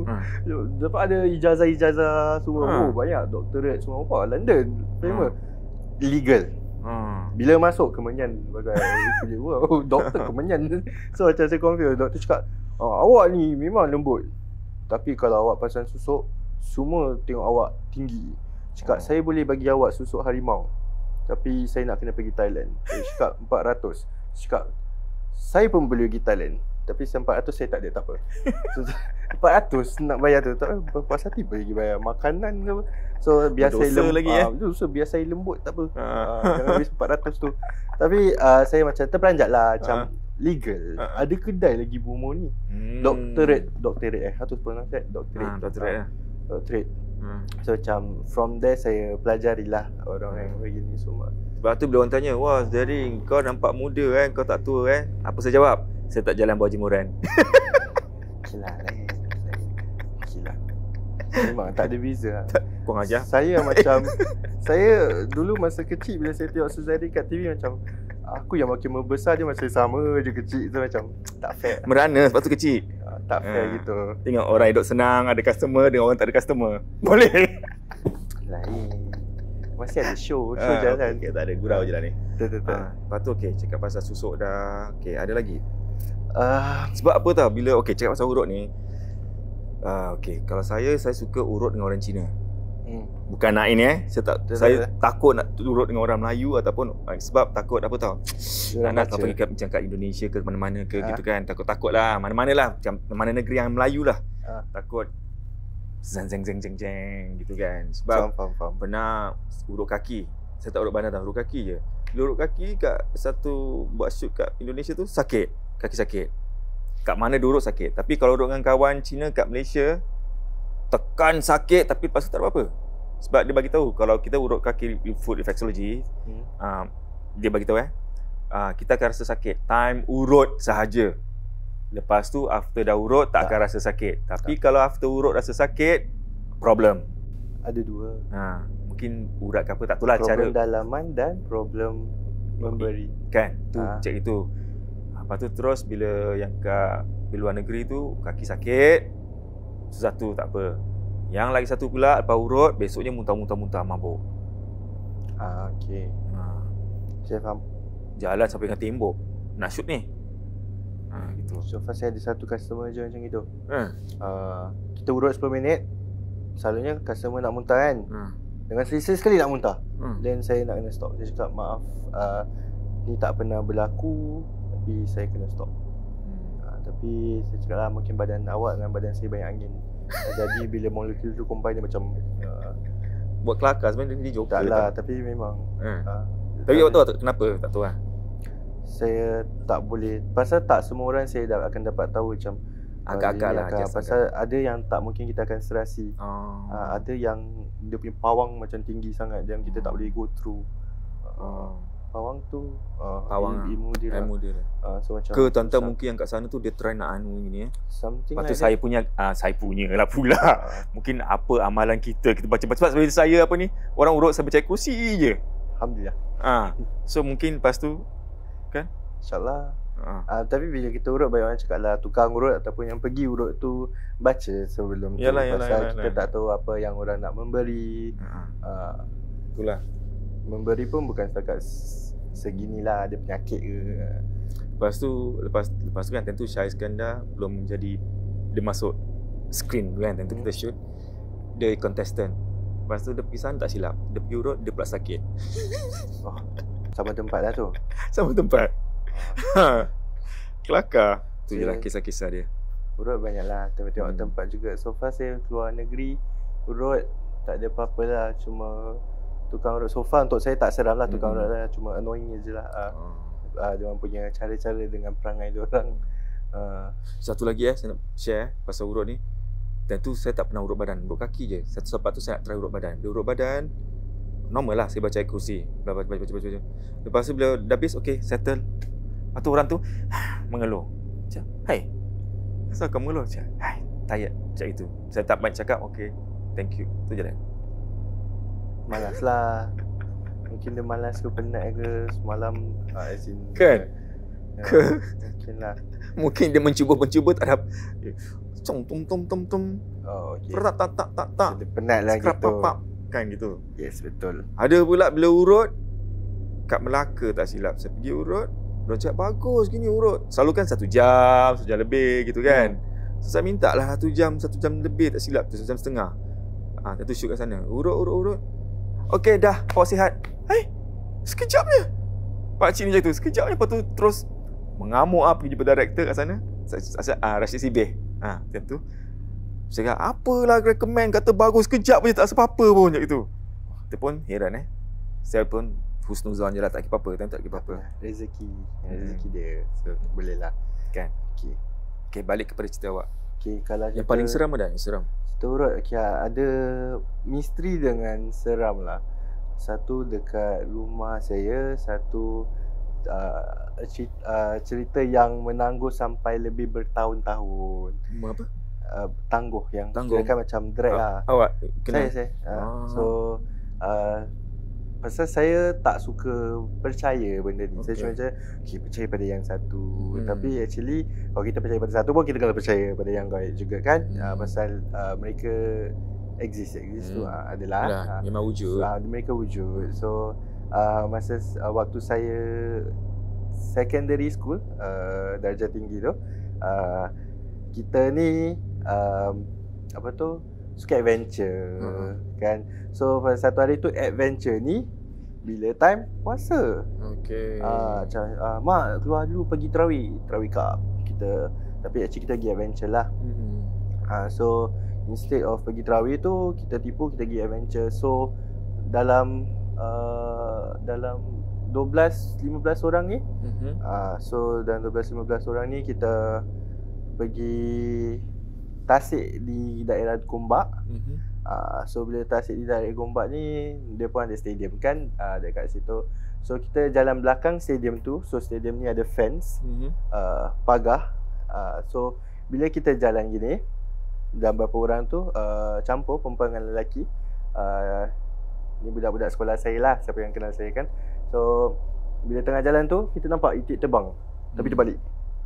Dapat ada ijazah-ijazah semua. Banyak doktorate semua. London famous. Legal. Bila masuk Kemenyan sebagai doktor Kemenyan. So macam saya confused. Doktor cakap, awak ni memang lembut, tapi kalau awak pasang susuk, semua tengok awak tinggi. Cakap, saya boleh bagi awak susuk harimau, tapi saya nak kena pergi Thailand. Saya cakap 400. Cakap, saya pun boleh pergi Thailand, tapi 400 saya tak ada, tak apa. So, 400 nak bayar tu, tak apa, puas hati pergi bayar makanan ke apa. So biar saya lagi so biar saya lembut, tak apa. Jangan habis 400 tu. Tapi saya macam terperanjat lah, macam legal. Ada kedai lagi Bumo ni. Doctorate how to pronounce that? Doctorate. So macam from there saya pelajarilah orang yang begini semua. Sebab tu bila orang tanya, wah Zarin kau nampak muda kau tak tua apa saya jawab? Saya tak jalan bawah jemuran. Gila. Memang tak ada beza. Kau ajar. Saya macam saya dulu masa kecil bila saya tengok Suzari kat TV, macam aku yang makin membesar dia masih sama je kecil tu, macam tak fair. Merana sebab tu kecil. Tak fair gitu. Tengok orang hidup senang, ada customer, dengan orang tak ada customer. Boleh. Lain. Masih ada show jalan. Okay, tak ada gurau je lah ni. Betul. Lepas tu cakap pasal susuk dah. Ada lagi? Sebab apa tau, bila cakap pasal urut ni. Kalau saya suka urut dengan orang Cina. Bukan nak ini saya takut nak urut dengan orang Melayu ataupun sebab takut apa tau. Nak pergi macam kat Indonesia ke mana-mana ke gitu kan. Takut lah, mana-mana lah, macam mana negeri yang Melayu lah. Takut zeng gitu kan. Sebab faham. pernah urut kaki. Saya tak urut badan tau, urut kaki je. Bila urut kaki kat satu buat shoot kat Indonesia tu sakit, kaki sakit. Kat mana dia urut sakit. Tapi kalau urut dengan kawan Cina kat Malaysia, tekan sakit tapi lepas tu tak ada apa-apa. Sebab dia bagi tahu kalau kita urut kaki foot reflexology, dia bagi tahu kita akan rasa sakit time urut sahaja. Lepas tu after dah urut tak akan rasa sakit. Tapi kalau after urut rasa sakit, problem. Ada dua. Mungkin urat ke apa tak tahulah cara. Problem dalaman dan problem memberi. Kan? Tu cek itu. Lepas tu terus bila yang kat luar negeri tu kaki sakit, satu tak apa. Yang lagi satu pula lepas urut besoknya muntah-muntah mabuk. Okey. Saya faham. Jalan sampai dengan tembok nak shoot ni. Gitu. So far saya ada satu customer je macam itu. Kita urut 10 minit. Selalunya customer nak muntah kan. Dengan selesa sekali nak muntah. Then saya nak kena stop. Saya cakap maaf, ni tak pernah berlaku, tapi saya kena stop. Tapi saya cakap lah, mungkin badan awak dengan badan saya banyak angin. Jadi bila molekul tu combine dia macam buat kelakar sebenarnya dia joker. Tak lah, tapi memang tapi awak tahu kenapa? Tak tahu lah. Saya tak boleh. Pasal tak semua orang saya akan dapat tahu macam agak-agak lah. Pasal ada yang tak mungkin kita akan serasi. Ada yang dia punya pawang macam tinggi sangat yang kita tak boleh go through. Pawang tu ilmu dia lah. So macam ke tuan-tuan mungkin yang kat sana tu dia try nak gini something lepas tu like saya punya lah pula. Mungkin apa amalan kita baca-baca. Sebab sebenarnya saya apa ni, orang urut saya percaya kursi je. Alhamdulillah. So mungkin lepas tu kan InsyaAllah. Tapi bila kita urut, banyak orang cakap lah tukang urut ataupun yang pergi urut tu baca sebelum tu. Pasal kita tak tahu apa yang orang nak memberi. Itulah. Memberi pun bukan setakat seginilah, ada penyakit ke. Lepas tu kan tentu Syah Iskandar belum jadi, dia masuk screen kan, tentu kita shoot. Dia contestant. Lepas tu dia pergi sana tak silap, dia pergi urut, dia pula sakit. Sama tempat lah tu. Sama tempat. Kelakar. Tu je lah Saya- kisah-kisah dia. Urut banyak lah. Tengok tempat juga. So far saya keluar negeri, urut tak ada apa-apa lah. Cuma tukang urut. So far untuk saya tak seram lah tukang urut lah. Cuma annoying je lah. Diorang punya cara-cara dengan perangai diorang. Satu lagi saya nak share pasal urut ni. Dan tu saya tak pernah urut badan, urut kaki je. Satu sebab tu saya nak try urut badan. Dia urut badan normal lah, saya baca ayat kursi. Baca. Lepas tu bila dah habis, okay, settle. Lepas tu orang tu mengeluh. Macam, hai, asal kau mengeluh? Macam, hai, tired. Macam itu. Saya tak banyak cakap, okay, thank you. Tu je lah. Malas lah. Mungkin dia malas ke penat ke semalam. As in, Kan? Ke? Mungkin lah. Mungkin dia mencuba tak ada. Tom. Oh, okay. Tak. Dia penat lah Scrap, gitu. pap. Kan gitu. Yes, betul. Ada pula bila urut kat Melaka tak silap. Saya pergi urut, orang cakap bagus gini urut. Selalu kan 1 jam lebih gitu kan. So, saya minta lah 1 jam lebih tak silap. 1 jam setengah. Tentu shoot kat sana. Urut. Okey dah, awak sihat. Sekejapnya. Pakcik ni macam tu. Sekejapnya lepas tu terus mengamuk pergi jumpa director kat sana. Rashid Sibeh. Macam tu. Saya kata, apalah recommend, kata bagus, sekejap je tak apa-apa pun macam itu. Kita pun heran Saya pun husnuzan je lah, tak kira apa-apa, tak kira apa-apa. Rezeki dia. So boleh lah. Kan? Okay. Okay, balik kepada cerita awak. Okay, kalau Yang paling seram ada? Yang seram? Cerita urut, okay, ada misteri dengan seram lah. Satu dekat rumah saya, satu cerita yang menangguh sampai lebih bertahun-tahun. Apa? Tangguh yang Tangguh. kira kan macam drag lah. Awak kena? Saya. So pasal saya tak suka percaya benda ni. Saya cuma macam percaya pada yang satu. Tapi actually kalau kita percaya pada satu pun kita kena percaya pada yang gaib juga kan. Pasal mereka exist tu adalah memang wujud. Mereka wujud. So masa waktu saya secondary school, darjah tinggi tu, kita ni suka adventure kan. So pada satu hari tu adventure ni bila time puasa. Okey. Macam mak keluar dulu pergi tarawih cup kita, tapi actually kita pergi adventure lah. So instead of pergi tarawih tu kita pergi adventure. So dalam 12-15 orang ni, so dalam 12-15 orang ni kita pergi tasik di daerah Gombak. So bila tasik di daerah Gombak ni, dia pun ada stadium kan dekat situ. So kita jalan belakang stadium tu. So stadium ni ada fence, pagar. So bila kita jalan gini, dan beberapa orang tu campur perempuan dengan lelaki. Ni budak-budak sekolah saya lah, siapa yang kenal saya kan. So bila tengah jalan tu kita nampak itik terbang, tapi terbalik.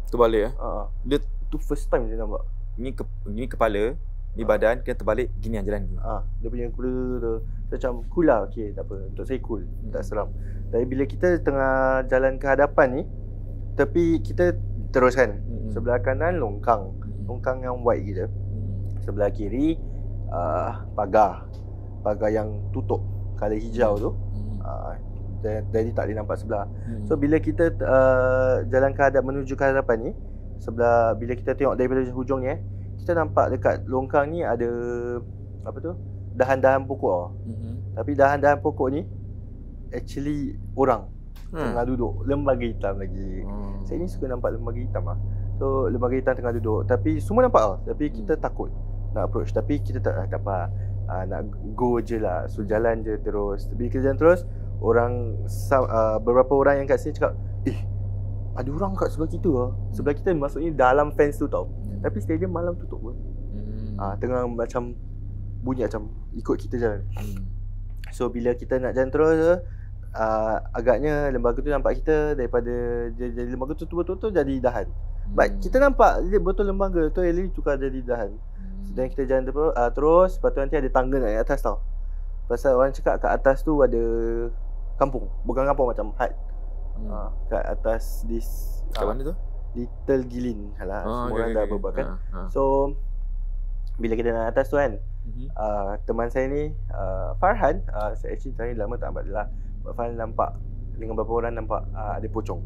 Terbalik Dia Tu first time saya nampak. ni kepala, ni badan, kena terbalik gini yang jalan ni. Dia punya kepala tu macam cool lah. Okay, tak apa, untuk saya cool, tak seram. Tapi bila kita tengah jalan ke hadapan ni, tepi kita teruskan. Sebelah kanan longkang yang white gitu. Sebelah kiri pagar yang tutup, color hijau tu. Jadi tak boleh nampak sebelah. So bila kita jalan ke hadap, menuju ke hadapan ni, sebelah bila kita tengok daripada hujung ni, kita nampak dekat longkang ni ada dahan-dahan pokok. Tapi dahan-dahan pokok ni actually orang tengah duduk, lembaga hitam lagi. Saya ni suka nampak lembaga hitam lah. So lembaga hitam tengah duduk, tapi semua nampak tapi kita takut nak approach. Tapi kita tak apa, nak go je lah. So jalan je terus. Bila kita jalan terus, beberapa orang yang kat sini cakap, ada orang kat sebelah kita lah. Sebelah kita maksudnya dalam fence tu tau. Tapi stadium malam tutup pun. Tengah macam bunyi macam ikut kita jalan. So bila kita nak jalan terus, agaknya lembaga tu nampak kita. Daripada jadi lembaga tu betul-betul jadi dahan. But kita nampak betul lembaga tu really tukar jadi dahan. Dan kita jalan terus. Lepas tu nanti ada tangga naik atas tau. Pasal orang cakap kat atas tu ada kampung. Bukan kampung, macam hut. Kat atas kat mana tu? Little Gilin. Semua orang dah berbuat kan. So bila kita naik atas tu kan, teman saya ni Farhan, saya actually tadi lama tak nampak dia lah. Farhan nampak dengan beberapa orang nampak ada pocong.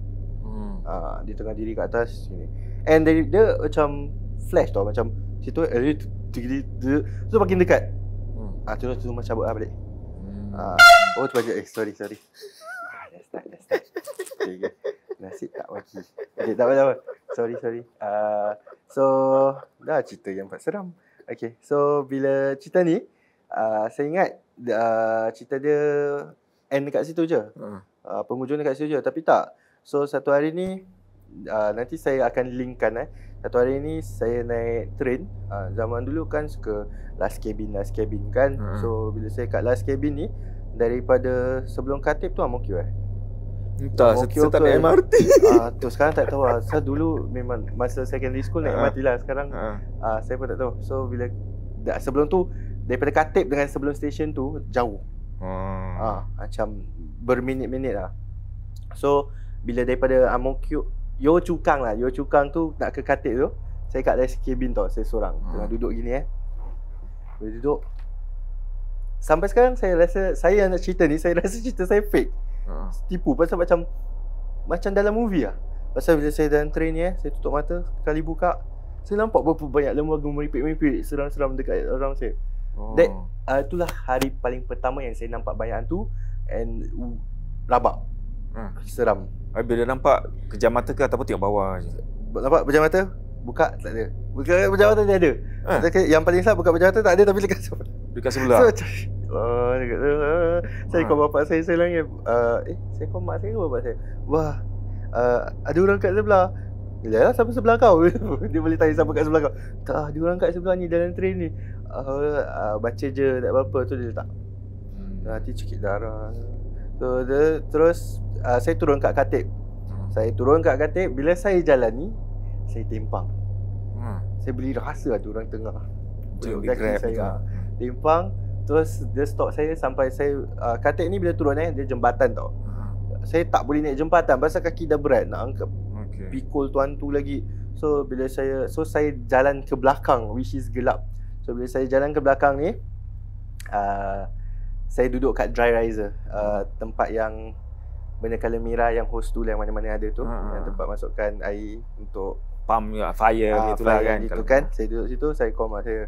Dia tengah diri kat atas sini. And dia macam flash tau, macam situ so makin dekat. Terus macam cabut balik. Oh tu baca sorry. Let's start. Okay. Nasib tak maki. Okay, tak apa. Sorry. So dah cerita yang paling seram. Okay, so bila cerita ni saya ingat cerita dia end dekat situ je. Penghujung dekat situ je, tapi tak. So satu hari ni nanti saya akan linkkan satu hari ni saya naik train. Zaman dulu kan suka last cabin kan. So bila saya kat last cabin ni, daripada sebelum Khatib tu Amokyo Entah, saya tak naik MRT. Tu sekarang tak tahu lah. Saya dulu memang masa secondary school naik MRT lah. Sekarang saya pun tak tahu. So bila sebelum tu, daripada Khatib dengan sebelum stesen tu jauh. Macam berminit-minit lah. So bila daripada Amokyo Yio Chu Kang tu nak ke Khatib tu, saya kat last cabin tau. Saya seorang tengah duduk gini Bila duduk, sampai sekarang saya rasa, saya nak cerita ni, saya rasa cerita saya fake. Tipu pasal macam dalam movie lah. Pasal bila saya dalam train ni saya tutup mata, sekali buka, saya nampak berapa banyak lembaga meripik-meripik seram-seram dekat orang saya. Itulah hari paling pertama yang saya nampak banyak hantu. And rabak, seram. Bila nampak kejam mata ke ataupun tengok bawah je? Nampak pejam mata, buka tak ada. Buka pejam mata dia ada. Yang paling sah buka pejam mata tak ada, tapi dekat sebelah. Dekat saya call bapak saya langit. Saya call mak saya ke bapak saya. Wah, ada orang kat sebelah. Yalah, siapa sebelah kau? Dia boleh tanya siapa kat sebelah kau. Tak, ada orang kat sebelah ni dalam train ni. Baca je tak apa-apa. Tu dia letak. Nanti cekik darah. So terus saya turun kat Khatib. Bila saya jalan ni, saya timpang. Saya beli rasa ada orang tengah. Saya timpang. Terus dia stop saya sampai saya Khatib ni bila turun dia jembatan tau. Saya tak boleh naik jembatan pasal kaki dah berat nak angkat. Pikul tuan tu lagi. So saya jalan ke belakang, which is gelap. So bila saya jalan ke belakang ni, saya duduk kat dry riser, tempat yang benda colour merah yang hose tu yang mana-mana ada tu, yang tempat masukkan air untuk pump fire gitulah kan. Itu kan. Saya duduk situ, saya call mak saya.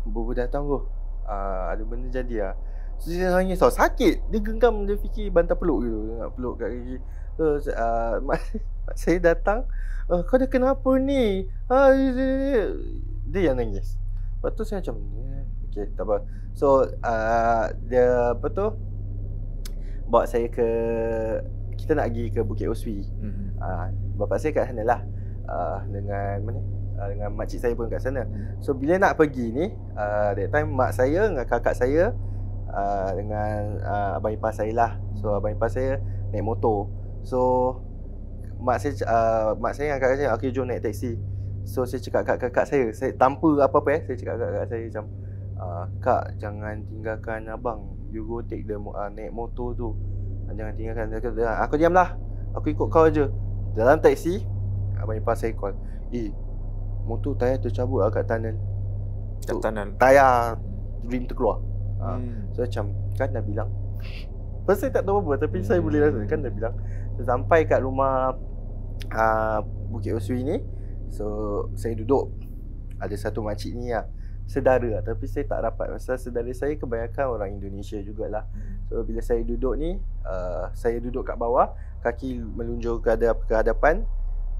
Bubu datang bro. Ada benda jadi lah. So dia nangis tau, sakit. Dia genggam, dia fikir bantal peluk gitu, nak peluk kat kaki. So mak saya datang, kau dah kenapa ni? Dia yang nangis. Lepas tu saya macam okay, tak apa. So dia apa tu, bawa saya ke, kita nak pergi ke Bukit Oswi. Bapak saya kat sana lah, dengan mana, dengan makcik saya pun kat sana. So bila nak pergi ni, that time mak saya dengan kakak saya, dengan abang ipar saya lah. So abang ipar saya naik motor. So mak saya dengan kakak saya, okay jom naik taksi. So saya cakap kat kakak saya tanpa apa-apa saya cakap kat kakak saya macam, kak jangan tinggalkan abang, you go take the naik motor tu, jangan tinggalkan. Aku diamlah, aku ikut kau je. Dalam taksi, abang ipar saya call, motor tayar tercabut kat tunnel. Tayar rim terkeluar. So macam, kan dah bilang. Pasal saya tak tahu apa, tapi saya boleh rasa kan dah bilang. So, sampai kat rumah Bukit Oswi ni, so saya duduk. Ada satu makcik ni lah, sedara lah, tapi saya tak rapat pasal sedara saya kebanyakan orang Indonesia jugalah. So bila saya duduk ni, saya duduk kat bawah, kaki melunjur ke hadapan.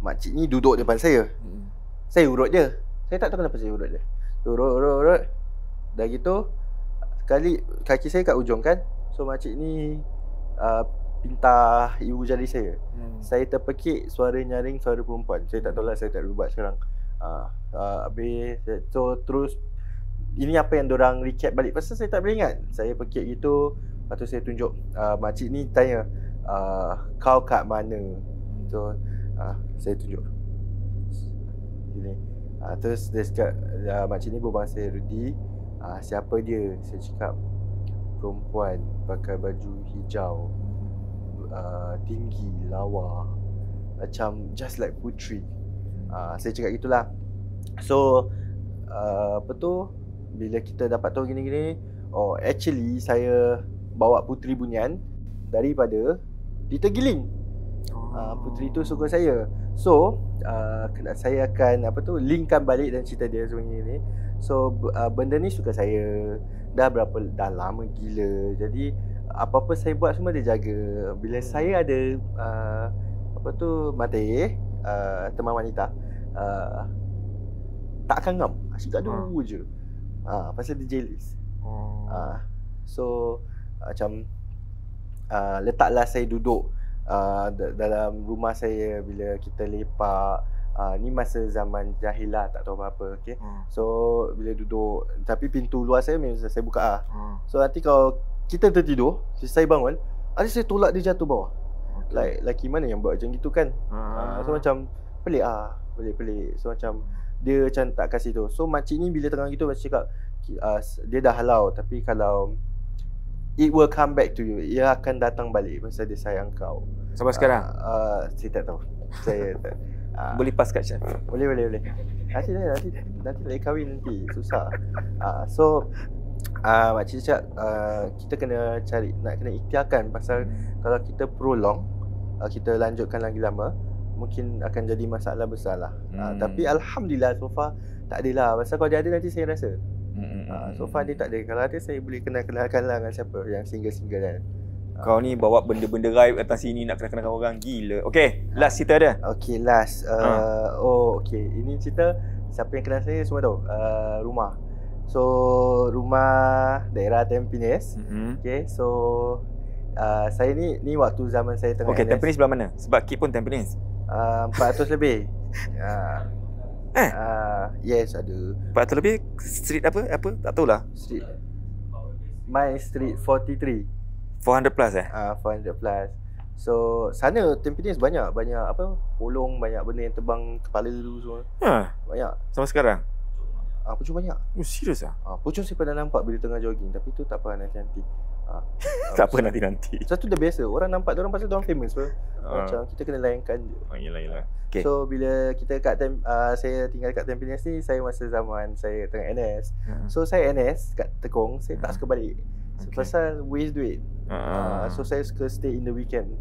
Makcik ni duduk depan saya. Saya urut dia. Saya tak tahu kenapa saya urut dia. Urut. Dah gitu, sekali kaki saya kat ujung kan. So makcik ni pinta ibu jari saya. Saya terpekik, suara nyaring, suara perempuan. Saya tak tahu lah, saya tak lupa sekarang. Habis, so terus ini apa yang diorang recap balik, pasal saya tak boleh ingat. Saya pekik gitu. Lepas tu saya tunjuk, makcik ni tanya, kau kat mana? So saya tunjuk gini. Terus dia cakap, makcik ni berbang saya, Rudy, siapa dia? Saya cakap, perempuan pakai baju hijau, tinggi, lawa, macam just like Putri. Saya cakap gitulah. So apa tu, bila kita dapat tahu gini-gini, actually saya bawa Putri Bunyan daripada Peter Giling. Puteri tu suka saya. So saya akan linkkan balik dan cerita dia sebenarnya ni. So benda ni suka saya dah lama gila. Jadi apa-apa saya buat semua dia jaga. Bila saya ada mata teman wanita, tak akan ngam, asyik gaduh je. Pasal dia jealous. So macam letaklah saya duduk dalam rumah saya bila kita lepak. Ni masa zaman jahil lah, tak tahu apa-apa, okay? So bila duduk, tapi pintu luar saya memang saya buka lah. So nanti kalau kita tertidur, saya bangun, ada saya tolak dia jatuh bawah. Like lelaki mana yang buat macam gitu kan? So macam pelik lah, pelik-pelik. So macam dia macam tak kasih tu. So makcik ni bila tengah gitu macam cakap, dia dah halau, tapi kalau it will come back to you, ia akan datang balik pasal dia sayang kau. Sampai sekarang? Saya tak tahu. Saya tak. Boleh pas kat Chef? Boleh. Nanti nak kahwin nanti, susah. So makcik cakap kita kena kena ikhtiarkan pasal kalau kita prolong, kita lanjutkan lagi lama, mungkin akan jadi masalah besar lah. Tapi Alhamdulillah so far tak adalah. Pasal kalau dia ada nanti saya rasa. So far dia tak ada. Kalau ada saya boleh kenalkan lah dengan siapa yang single-single kan. Kau ni bawa benda-benda raib atas sini nak kenal-kenalkan orang, gila. Okay, last cerita dia. Okay, last. Okay. Ini cerita siapa yang kenal saya semua tahu. Rumah. So, rumah daerah Tampines. Okay, so saya ni waktu zaman saya tengah Okay, NS. Tampines belah mana? Sebab Kip pun Tampines. 400 lebih. Yes, ada. 400 lebih street apa? Tak tahulah. Street. My Street 43. 400 plus 400 plus. So sana Tampines banyak polong, banyak benda yang terbang kepala dulu semua. Banyak. Sampai sekarang? Pucung banyak. Serius ah? Pucung saya pernah nampak bila tengah jogging, tapi tu tak apa nanti. Tak apa nanti. Satu dah biasa. Orang nampak diorang pasal diorang famous pun. Macam kita kena layankan je. Yelah. Okay. So bila kita saya tinggal kat Tampines ni, saya masa zaman saya tengah NS. So saya NS kat Tekong, saya tak suka balik. Pasal waste duit. So saya suka stay in the weekend.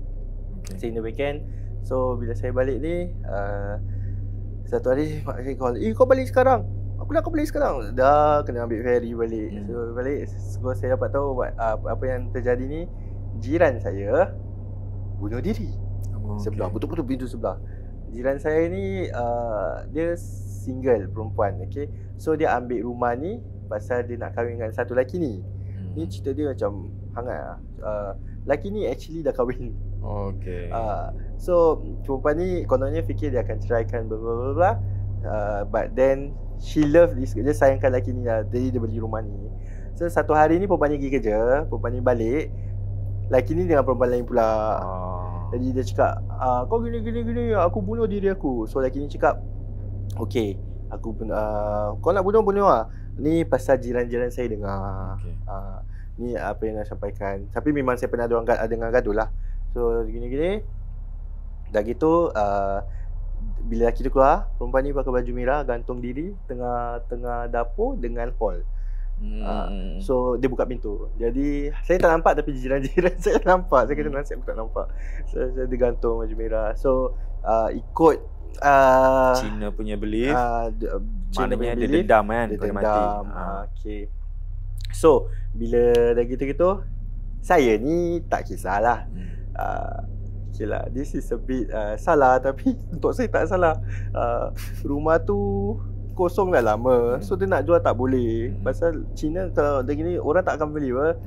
Stay in the weekend. So bila saya balik ni, satu hari mak saya call, kau balik sekarang? Kau balik sekarang? Dah kena ambil ferry balik. So balik, so saya dapat tahu apa yang terjadi ni. Jiran saya bunuh diri. Sebelah, betul-betul pintu sebelah. Jiran saya ni dia single perempuan, okay. So dia ambil rumah ni pasal dia nak kahwin dengan satu lelaki ni. Ni cerita dia macam hangat lah. Lelaki ni actually dah kahwin. Okay. So perempuan ni kononnya fikir dia akan ceraikan bla. But then she love this, dia sayangkan lelaki ni lah. Jadi dia beli rumah ni. So satu hari ni perempuan ni pergi kerja, perempuan ni balik, lelaki ni dengan perempuan lain pula. Jadi dia cakap, kau gini, aku bunuh diri aku. So lelaki ni cakap, okay, aku kau nak bunuh lah. Ni pasal jiran-jiran saya dengar. Ni apa yang nak sampaikan. Tapi memang saya pernah dengar gaduh lah. So gini-gini. Dah gitu bila lelaki tu keluar, perempuan ni pakai baju merah, gantung diri tengah dapur dengan hall. So dia buka pintu. Jadi saya tak nampak, tapi jiran-jiran saya nampak. Saya kata nasib aku tak nampak. So dia gantung baju merah. So ikut Cina punya belief, maknanya dia belief, dendam kan, dia pada dendam. mati. Okay. So bila dah gitu-gitu, saya ni tak kisahlah. Okay lah, this is a bit salah, tapi untuk saya tak salah. Rumah tu kosong dah lama, so dia nak jual tak boleh. Pasal Cina kalau dah gini orang tak akan beli apa.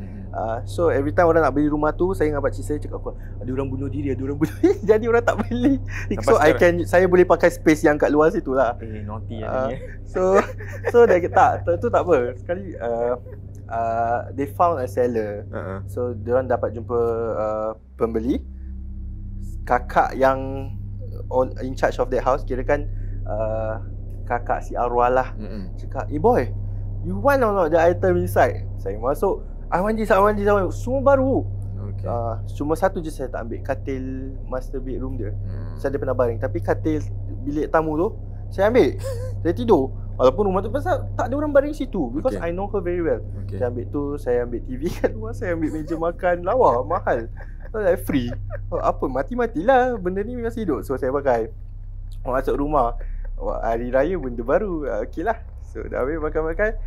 So every time orang nak beli rumah tu, saya dengan pakcik saya cakap, ada orang bunuh diri. Jadi orang tak beli. So saya boleh pakai space yang kat luar situ lah. Naughty lah ni. So dah tak apa. Sekali they found a seller. So diorang dapat jumpa pembeli. Kakak yang in charge of that house, kirakan kakak si arwah lah. Cakap, boy, you want or not the item inside? Saya masuk, I want this, semua baru. Cuma satu je saya tak ambil, katil master bedroom dia. Saya ada pernah baring, tapi katil bilik tamu tu saya ambil. Saya tidur. Walaupun rumah tu pasal tak ada orang baring situ, because I know her very well. Saya ambil tu, saya ambil TV kat luar, saya ambil meja makan, lawa, mahal. So like free. Apa mati-matilah benda ni masih hidup. So saya pakai. Masuk rumah. Hari raya benda baru. Okey lah. So dah habis makan-makan.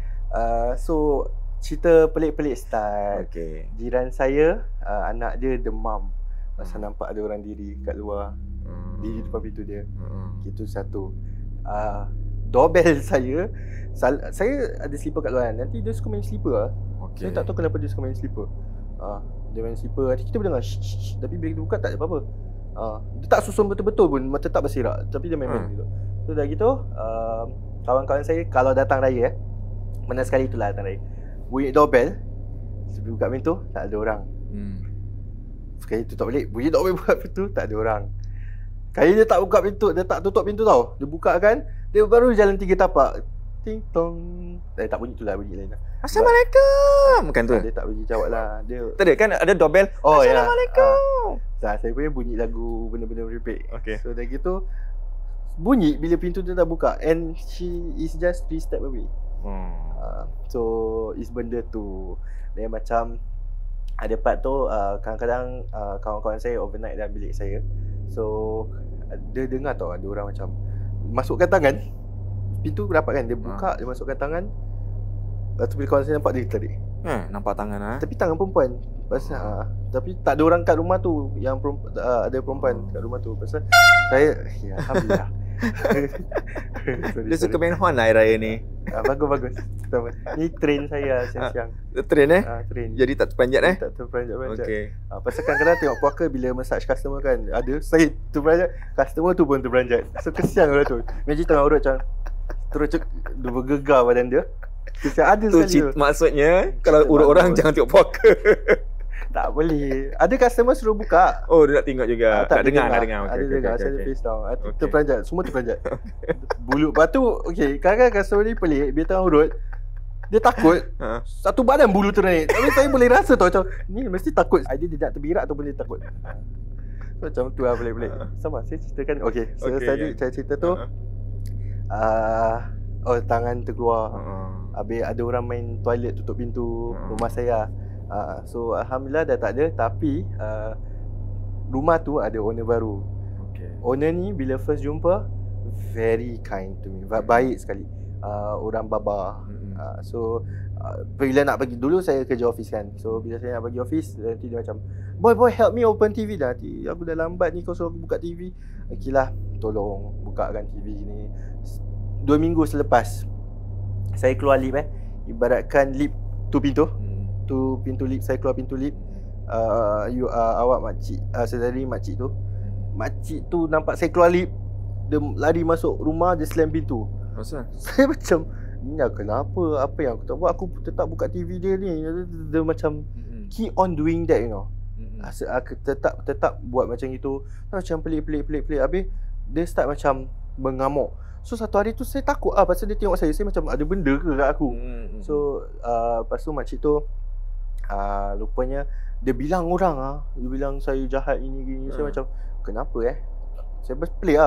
So cerita pelik-pelik start. Okey. Jiran saya anak dia demam. Pasal nampak ada orang diri kat luar. Diri depan pintu dia. Itu satu. Doorbell saya ada slipper kat luar. Nanti dia suka main slipper lah. Okey. Saya tak tahu kenapa dia suka main slipper. Dia main slipper. Nanti kita dengar shh, tapi bila kita buka tak ada apa-apa. Dia tak susun betul-betul pun, tetap bersirak. Tapi dia main-main gitu. So dah gitu, kawan-kawan saya kalau datang raya mana sekali itulah datang raya. Bunyi doorbell. Sebelum buka pintu tak ada orang. Sekali tutup balik, bunyi doorbell buka pintu tak ada orang. Kali dia tak buka pintu, dia tak tutup pintu tau. Dia buka kan, dia baru jalan 3 tapak. Ting tong. Tak bunyi tu lah, bunyi lain lah. Assalamualaikum. Bukan tu. Dia tak bagi jawab lah. Dia Tak ada kan ada doorbell. Oh ya. Assalamualaikum. Saya punya bunyi lagu benda-benda merepek. Okey. So dah gitu bunyi bila pintu dia tak buka, and she is just 3 step away. So is benda tu. Dia macam ada part tu kadang-kadang kawan-kawan saya overnight dalam bilik saya. So dia dengar tau ada orang macam masukkan tangan. Pintu rapat kan, dia buka, dia masukkan tangan. Lepas tu bila kawan saya nampak, dia tarik. Nampak tangan Tapi tangan perempuan. Pasal tapi tak ada orang kat rumah tu yang ada perempuan kat rumah tu. Pasal saya alhamdulillah. Dia suka main horn lah hari raya ni. Bagus. Ni train saya siang-siang. Train Train. Jadi tak terperanjat Tak terperanjat-peranjat. Okey. Pasal kadang-kadang tengok puaka bila massage customer kan, ada saya terperanjat, customer tu pun terperanjat. So kesian orang tu. Imagine tengah urut macam terus dia bergegar badan dia. Kesian ada Tu sekali. maksudnya kalau urut orang jangan tengok puaka. Tak boleh. Ada customer suruh buka. Oh, dia nak tengok juga. Nak dengar. Ada dengar. Saya ada face down. Okey. Terperanjat. Semua terperanjat. Bulu. Lepas tu, okay, kadang-kadang customer ni pelik. Bila tengah urut, dia takut. Satu badan bulu ternaik. Tapi saya boleh rasa tau macam, ni mesti takut. Dia tidak terbirak ataupun dia takut. So, macam tu lah pelik-pelik. Sama, saya ceritakan. Okay, so tadi saya cerita tu. Tangan terkeluar. Habis ada orang main toilet tutup pintu rumah saya. So alhamdulillah dah tak ada. Tapi rumah tu ada owner baru. Owner ni bila first jumpa very kind to me. Baik sekali. Orang Baba. So bila nak pergi, dulu saya kerja office kan. So bila saya nak pergi office, nanti dia macam, Boy help me open TV dah. Nanti aku dah lambat ni, kau suruh aku buka TV. Okay lah, tolong bukakan TV ni. 2 minggu selepas saya keluar lift ibaratkan lift tu pintu. Tu pintu lift, saya keluar pintu lift. Awak makcik, saudari makcik tu. Makcik tu nampak saya keluar lift, dia lari masuk rumah, dia slam pintu. Asal? Saya macam, ni kenapa? Apa yang aku tak buat? Aku tetap buka TV dia ni. Dia macam keep on doing that, you know. Aku tetap buat macam itu. Macam pelik. Habis dia start macam mengamuk. So satu hari tu saya takut pasal dia tengok saya macam ada benda ke kat aku. So lepas tu makcik tu rupanya dia bilang orang dia bilang saya jahat gini. Saya macam kenapa saya pelik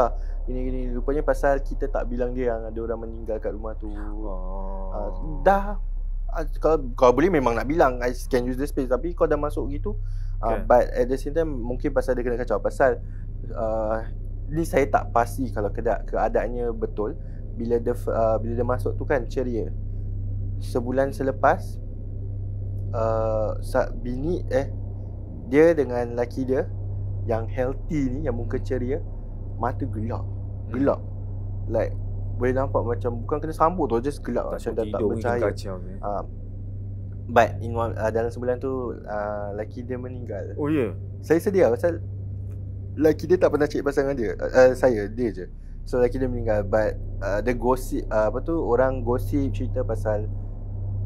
gini. Rupanya pasal kita tak bilang dia yang ada orang meninggal kat rumah tu. Dah kalau boleh memang nak bilang, I can use the space. Tapi kau dah masuk gitu. But at the same time mungkin pasal dia kena kacau. Pasal ni saya tak pasti kalau keadaannya betul. Bila dia masuk tu kan ceria. Sebulan selepas bini dia dengan laki dia yang healthy ni, yang muka ceria, mata gelap. Like boleh nampak macam bukan kena sambut tu, just gelap macam dah tak bercahaya. But dalam sebulan tu laki dia meninggal. Oh ya. Saya sedih pasal laki dia tak pernah cek pasangan dia. Dia je. So laki dia meninggal. But dia gosip, orang gosip cerita pasal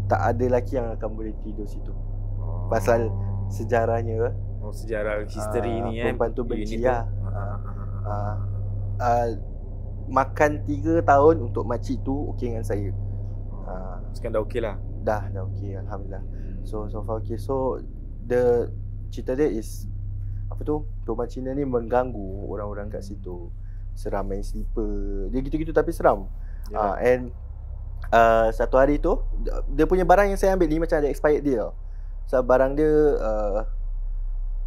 tak ada laki yang akan boleh tidur situ. Pasal sejarahnya. Sejarah history ni perempuan tu benci makan 3 tahun untuk makcik tu okey dengan saya. Sekarang dah okey lah. Dah okey, alhamdulillah. So far okey. So the cerita dia is Tuan Cina ni mengganggu orang-orang kat situ. Seram main slipper. Dia gitu-gitu tapi seram. And satu hari tu dia punya barang yang saya ambil ni macam ada expired dia. So barang dia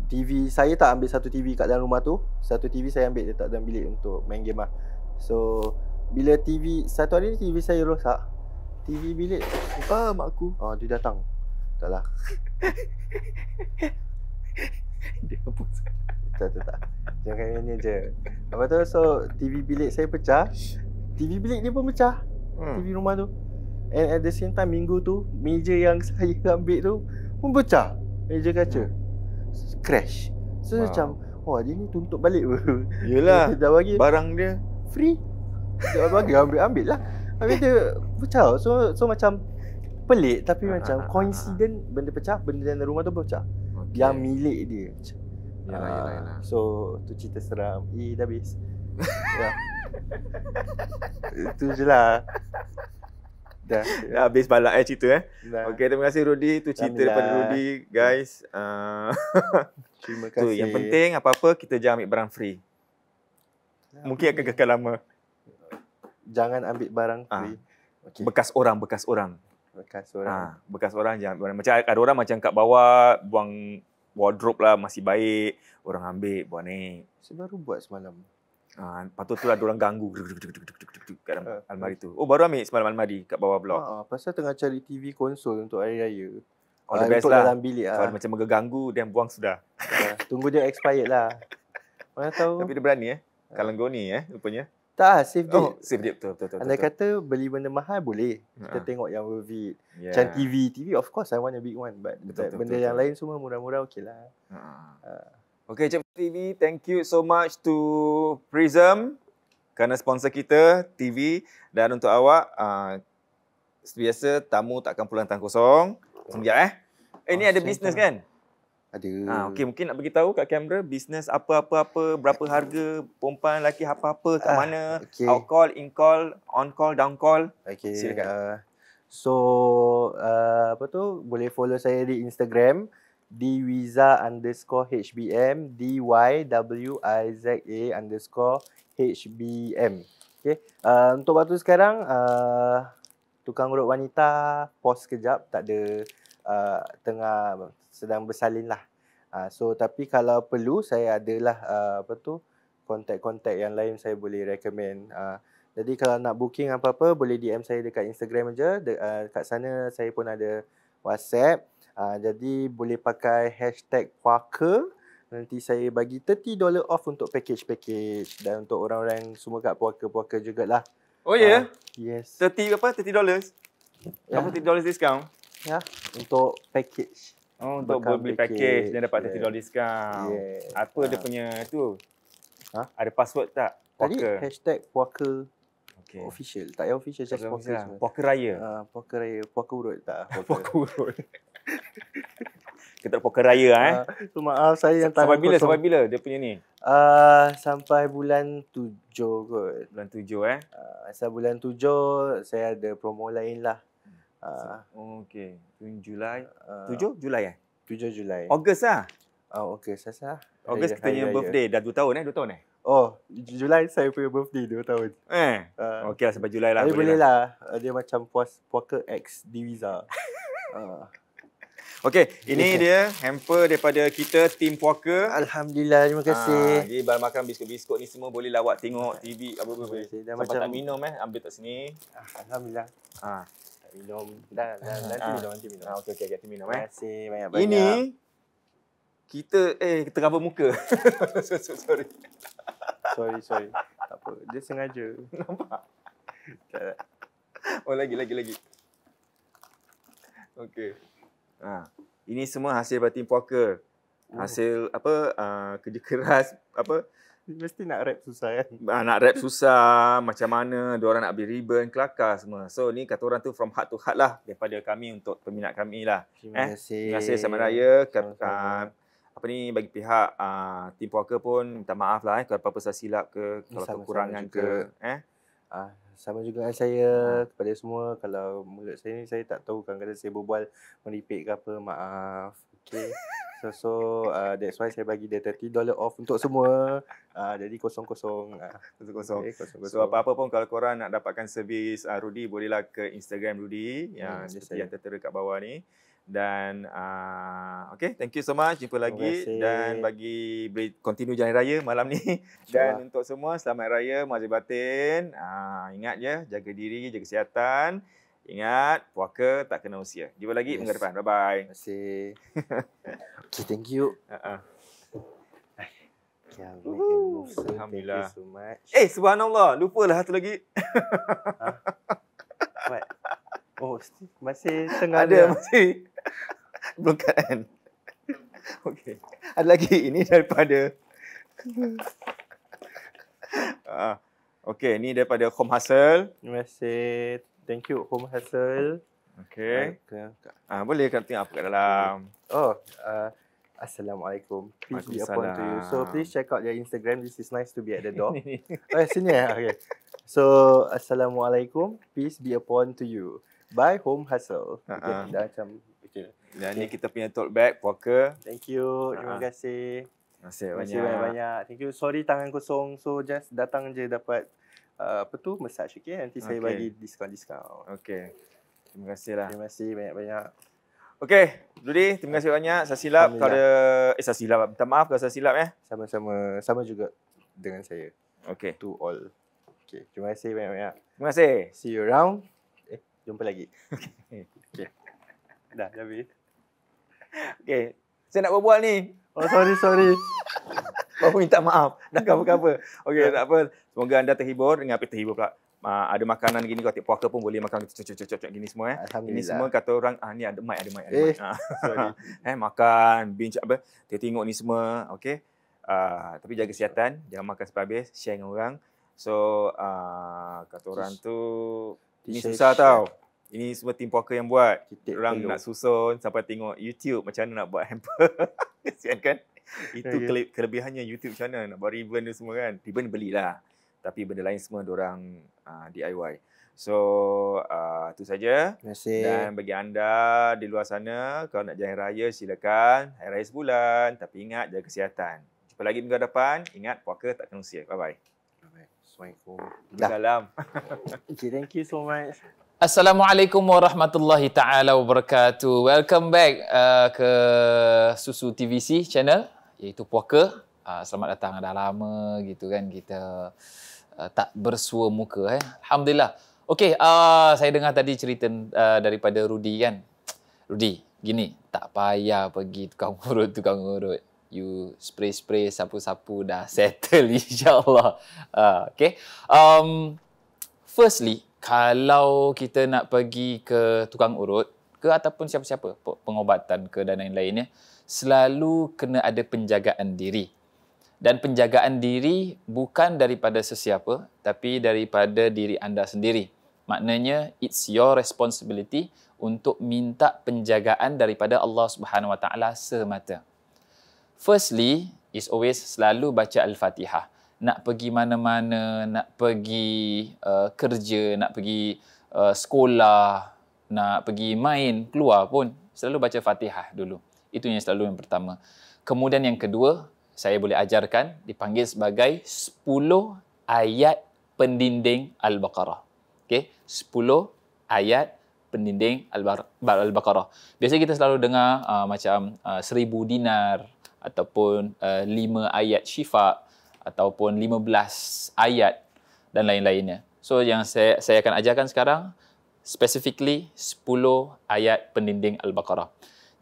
TV saya tak ambil satu TV kat dalam rumah tu. Satu TV saya ambil letak dalam bilik untuk main game lah. So bila satu hari ni TV saya rosak. TV bilik mak aku. Dia datang. Taklah. Dia apa? Tak. Jangan ini je. Apa tu? So TV bilik saya pecah. TV bilik dia pun pecah. TV rumah tu. And at the same time minggu tu meja yang saya ambil tu pun pecah. Meja kaca. Crash. So macam dia ni tuntut balik pun. Yelah. Dah bagi Barang dia free. Dia bagi ambil lah. Habis dia pecah. So macam pelik tapi macam coincident benda pecah, benda dalam rumah tu pecah. Yang milik dia. Yalah. So tu cerita seram. Dah habis. Ya. Itu je lah. Dah habis balak cerita Dah. Okey, terima kasih Rudy. Tu cerita Alhamdulillah. daripada Rudy, guys. Terima Tu kasih. yang penting apa-apa kita jangan ambil barang free. Mungkin akan kekal lama. Jangan ambil barang free. Okay. Bekas orang. Bekas orang. Bekas orang jangan ambil barang. Macam ada orang macam kat bawah buang wardrobe lah masih baik. Orang ambil buat naik. Saya baru buat semalam. Patut tu ada orang ganggu kat dalam almari tu. Baru ambil semalam almari kat bawah blok. Pasal tengah cari TV konsol untuk hari raya. The best untuk lah. dalam bilik Kalau macam mengganggu dan buang sudah. Tunggu dia expired lah. Mana tahu. Tapi dia berani Kalau kau ni rupanya. Tak, save dia. Save dia betul. Andai kata beli benda mahal boleh. Kita tengok yang worth it. Yeah. Macam TV of course I want a big one. But benda yang lain semua murah-murah okey lah. Okay, Cepat TV, thank you so much to Prism kerana sponsor kita TV, dan untuk awak seperti biasa tamu takkan pulang tangan kosong. Sekejap ni ada bisnes kan? Ada. Okey, mungkin nak bagi tahu kat kamera bisnes apa-apa, berapa harga, perempuan lelaki apa-apa, kat mana, out call, in call, on call, down call. Okay. Silakan. Boleh follow saya di Instagram Dwiza_HBM, DYWIZA_HBM. Okay. Untuk waktu sekarang, tukang urut wanita pause sekejap, tak ada, sedang bersalin lah. Tapi kalau perlu saya adalah kontak-kontak yang lain saya boleh recommend. Jadi kalau nak booking apa-apa boleh DM saya dekat Instagram aja. Kat sana saya pun ada WhatsApp. Jadi boleh pakai #puaka. Nanti saya bagi $30 off untuk package-package. Dan untuk orang-orang semua kat puaka-puaka jugalah. Oh ya? Yes. $30 Apa $30 diskaun? Ya, untuk package. Untuk beli package dan dapat $30 diskaun. Yes. Apa dia punya tu? Ada password tak? Tadi #puaka okay. official. Tak payah official, just puaka. Puaka Raya. Puaka Raya. Puaka urut tak? Puaka urut. Kita tak Puaka Raya Maaf saya yang sampai bila dia punya ni? Sampai bulan 7 kot. Bulan 7 Asal bulan 7 saya ada promo lain lah. Okey. 7 Julai. 7 Julai 7 Julai. Ogos Ogos sasa. Ogos kita punya birthday dah 2 tahun 2 tahun Julai saya punya birthday 2 tahun. Okey lah sampai Julai lah. Boleh lah. Dia macam puaka X Dwiza. Okey, ini dia hamper daripada kita tim puaka. Alhamdulillah, terima kasih. Jadi barang makan biskut-biskut ni semua boleh awak tengok TV apa-apa. Dah macam tak minum ambil tak sini. Alhamdulillah. Tak minum. Nanti minum. Okey, minum Terima kasih banyak-banyak. Ini kita cover muka. Sorry. Tak apa. Dia sengaja. Nampak? Lagi. Okey. Ini semua hasil daripada tim puaka. Hasil kerja keras mesti nak rap susah kan. Nak rap susah, macam mana diorang nak beli ribbon, kelakar semua. So ni kata orang tu from heart to heart lah daripada kami untuk peminat kami lah. Terima kasih. Terima kasih Selamat Raya. Bagi pihak tim puaka pun minta maaf lah kalau apa-apa saya silap ke, kalau kekurangan ke. Sama juga dengan saya kepada semua. Kalau mulut saya ni saya tak tahu, kadang-kadang saya berbual meripik ke apa, maaf. Okay. So that's why saya bagi dia $30 off untuk semua. Jadi kosong-kosong. So apa-apa pun kalau korang nak dapatkan servis Rudy, bolehlah ke Instagram Rudy yang seperti yang tertera kat bawah ni. Dan Okay, thank you so much. Jumpa lagi kasih. dan bagi continue jalan raya malam ni. Dan untuk semua selamat raya muazzin batin. Ingat je, jaga diri, jaga kesihatan. Ingat, puaka tak kena usia. Jumpa lagi minggu depan. Bye-bye. Terima kasih. Okay, thank you. Okay, I'll make a move soon. Alhamdulillah. Thank you so much. Subhanallah. Lupalah satu lagi. What? Oh, masih tengah Ada masih. Belum kan? Okey. Ada lagi. Ini daripada okey, ni daripada Home Hustle. Terima kasih. Thank you, Home Hustle. Okey. Boleh kan tengok apa kat dalam. Oh, Assalamualaikum. Peace be upon to you. So please check out their Instagram. This is nice to be at the door. Sini ya. Okay. So Assalamualaikum. Peace be upon to you. By Home Hustle. Okay, dah macam okay. Dan ni kita punya tote bag puaka. Thank you. Terima kasih. Terima kasih Terima kasih banyak. banyak-banyak. Thank you. Sorry tangan kosong. So just datang je dapat massage, okay? Nanti saya bagi diskaun-diskaun. Okey. Terima kasih lah. Terima kasih banyak-banyak. Okey, Rudi, terima kasih banyak. Saya silap kalau saya silap. Minta maaf kalau saya silap ya. Sama juga dengan saya. Okey. To all. Okay, terima kasih banyak-banyak. Terima kasih. See you around. Jumpa lagi. Okay. Dah habis. Okey. Saya nak berbual ni. Oh, sorry. Baru minta maaf. Dah cover. Okey, tak apa. Semoga anda terhibur dengan apa terhibur pula. Ada makanan gini kau tiap puaka pun boleh makan cocok gini semua Ini semua kata orang ni ada mic. Sorry. Makan binge apa. Tengok ni semua, okey. Tapi jaga kesihatan, jangan makan sampai habis, share dengan orang. So kata orang tu ini susah tau. Ini semua tim puaka yang buat. Orang nak susun sampai tengok YouTube macam mana nak buat hamper. Kesian kan? Itu kelebihannya YouTube macam mana nak buat ribbon tu semua kan. Ribbon belilah. Tapi benda lain semua diorang DIY. So itu saja. Terima kasih. Dan bagi anda di luar sana, kalau nak jalan raya silakan. Hari raya sebulan, tapi ingat jaga kesihatan. Jumpa lagi minggu depan. Ingat puaka tak kena usia. Bye-bye. Assalamualaikum. Salam. Okay, thank you so much. Assalamualaikum warahmatullahi taala wabarakatuh. Welcome back ke Susu TVC channel iaitu Puaka. Selamat datang, dah lama gitu kan kita tak bersua muka Alhamdulillah. Okey, saya dengar tadi cerita daripada Rudi kan. Rudi, gini, tak payah pergi tukang urut. You spray, sapu-sapu dah settle insya-Allah. Okey. Firstly, kalau kita nak pergi ke tukang urut ke ataupun siapa-siapa pengobatan ke dan lain-lainnya, selalu kena ada penjagaan diri. Dan penjagaan diri bukan daripada sesiapa tapi daripada diri anda sendiri. Maknanya it's your responsibility untuk minta penjagaan daripada Allah Subhanahu Wa Taala semata. Firstly is always selalu baca Al-Fatihah. Nak pergi mana-mana, nak pergi kerja, nak pergi sekolah, nak pergi main, keluar pun, selalu baca Fatihah dulu. Itu yang selalu yang pertama. Kemudian yang kedua, saya boleh ajarkan, dipanggil sebagai 10 ayat pendinding Al-Baqarah. Okay? 10 ayat pendinding Al-Baqarah. Biasanya kita selalu dengar macam 1000 dinar, ataupun 5 ayat syifa, ataupun 15 ayat dan lain-lainnya. So yang saya akan ajarkan sekarang specifically 10 ayat pendinding Al-Baqarah.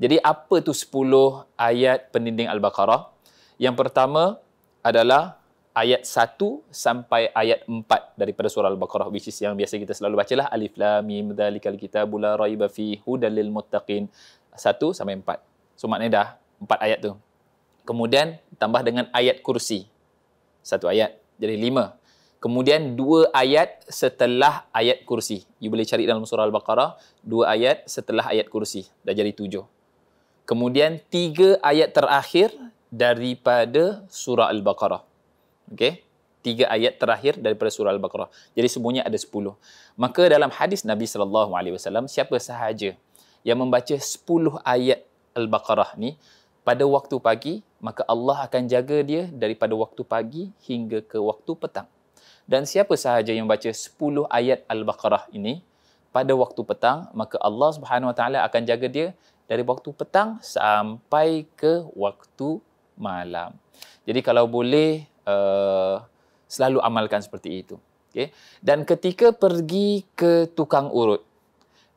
Jadi apa tu 10 ayat pendinding Al-Baqarah? Yang pertama adalah ayat 1 sampai ayat 4 daripada surah Al-Baqarah, which is yang biasa kita selalu bacalah, Alif Lam Mim Dzalikal Kitabu La Raiba Fihi Hudal Lil Muttaqin, 1 sampai 4. So maknanya dah 4 ayat tu. Kemudian tambah dengan ayat kursi. 1 ayat, jadi 5. Kemudian 2 ayat setelah ayat kursi. You boleh cari dalam surah Al-Baqarah, 2 ayat setelah ayat kursi. Dah jadi 7. Kemudian 3 ayat terakhir daripada surah Al-Baqarah. Okey? 3 ayat terakhir daripada surah Al-Baqarah. Jadi semuanya ada 10. Maka dalam hadis Nabi SAW, siapa sahaja yang membaca 10 ayat Al-Baqarah ni pada waktu pagi, maka Allah akan jaga dia daripada waktu pagi hingga ke waktu petang. Dan siapa sahaja yang baca 10 ayat Al-Baqarah ini pada waktu petang, maka Allah Subhanahu Wa Taala akan jaga dia dari waktu petang sampai ke waktu malam. Jadi kalau boleh selalu amalkan seperti itu. Okay? Dan ketika pergi ke tukang urut,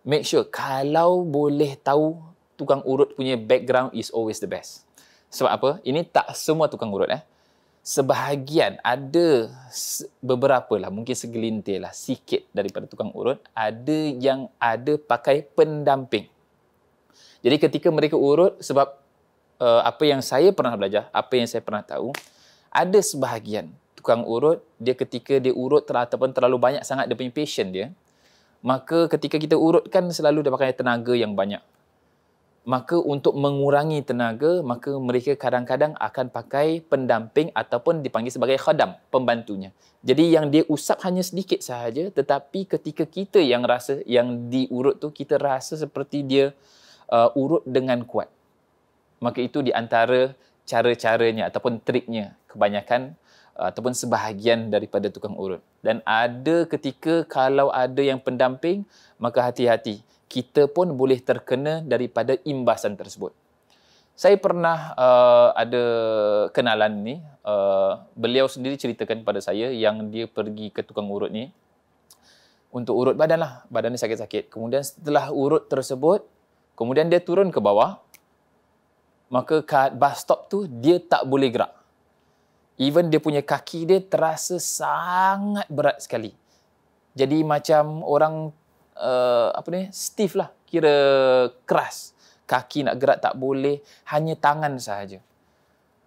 make sure kalau boleh tahu tukang urut punya background is always the best. Sebab apa? Ini tak semua tukang urut. Sebahagian, ada beberapa lah, mungkin segelintir lah, sikit daripada tukang urut, ada yang ada pakai pendamping. Jadi ketika mereka urut, sebab apa yang saya pernah belajar, apa yang saya pernah tahu, ada sebahagian tukang urut, dia ketika dia urut ataupun terlalu banyak sangat dia punya passion dia, maka ketika kita urutkan selalu dia pakai tenaga yang banyak. Maka untuk mengurangi tenaga, maka mereka kadang-kadang akan pakai pendamping ataupun dipanggil sebagai khadam, pembantunya. Jadi yang dia usap hanya sedikit sahaja, tetapi ketika kita yang rasa, yang diurut tu, kita rasa seperti dia urut dengan kuat. Maka itu di antara cara-caranya ataupun triknya kebanyakan ataupun sebahagian daripada tukang urut. Dan ada ketika kalau ada yang pendamping, maka hati-hati. Kita pun boleh terkena daripada imbasan tersebut. Saya pernah ada kenalan ni, beliau sendiri ceritakan kepada saya yang dia pergi ke tukang urut ni untuk urut badan lah. Badan ni sakit-sakit. Kemudian setelah urut tersebut, kemudian dia turun ke bawah, maka kat bus stop tu dia tak boleh gerak. Even dia punya kaki dia terasa sangat berat sekali. Jadi macam orang stiff lah, kira keras. Kaki nak gerak tak boleh, hanya tangan sahaja.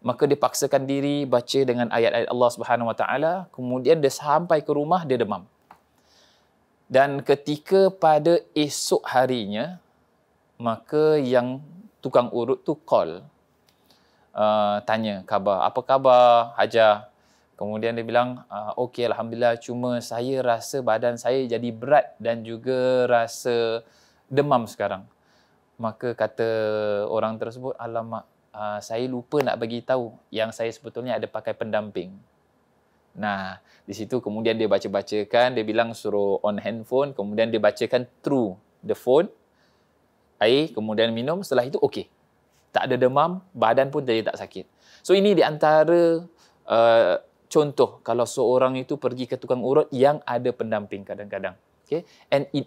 Maka dia paksakan diri baca dengan ayat-ayat Allah Subhanahu Wa Taala, kemudian dia sampai ke rumah dia demam. Dan ketika pada esok harinya, maka yang tukang urut tu call, tanya khabar, apa khabar Hajar? Kemudian dia bilang, okey Alhamdulillah, cuma saya rasa badan saya jadi berat dan juga rasa demam sekarang. Maka kata orang tersebut, alamak, saya lupa nak bagi tahu yang saya sebetulnya ada pakai pendamping. Nah, di situ kemudian dia baca-bacakan, dia bilang suruh on handphone, kemudian dia bacakan through the phone, air, kemudian minum, setelah itu okey. Tak ada demam, badan pun jadi tak sakit. So ini di antara contoh kalau seorang itu pergi ke tukang urut yang ada pendamping kadang-kadang. Okay? And it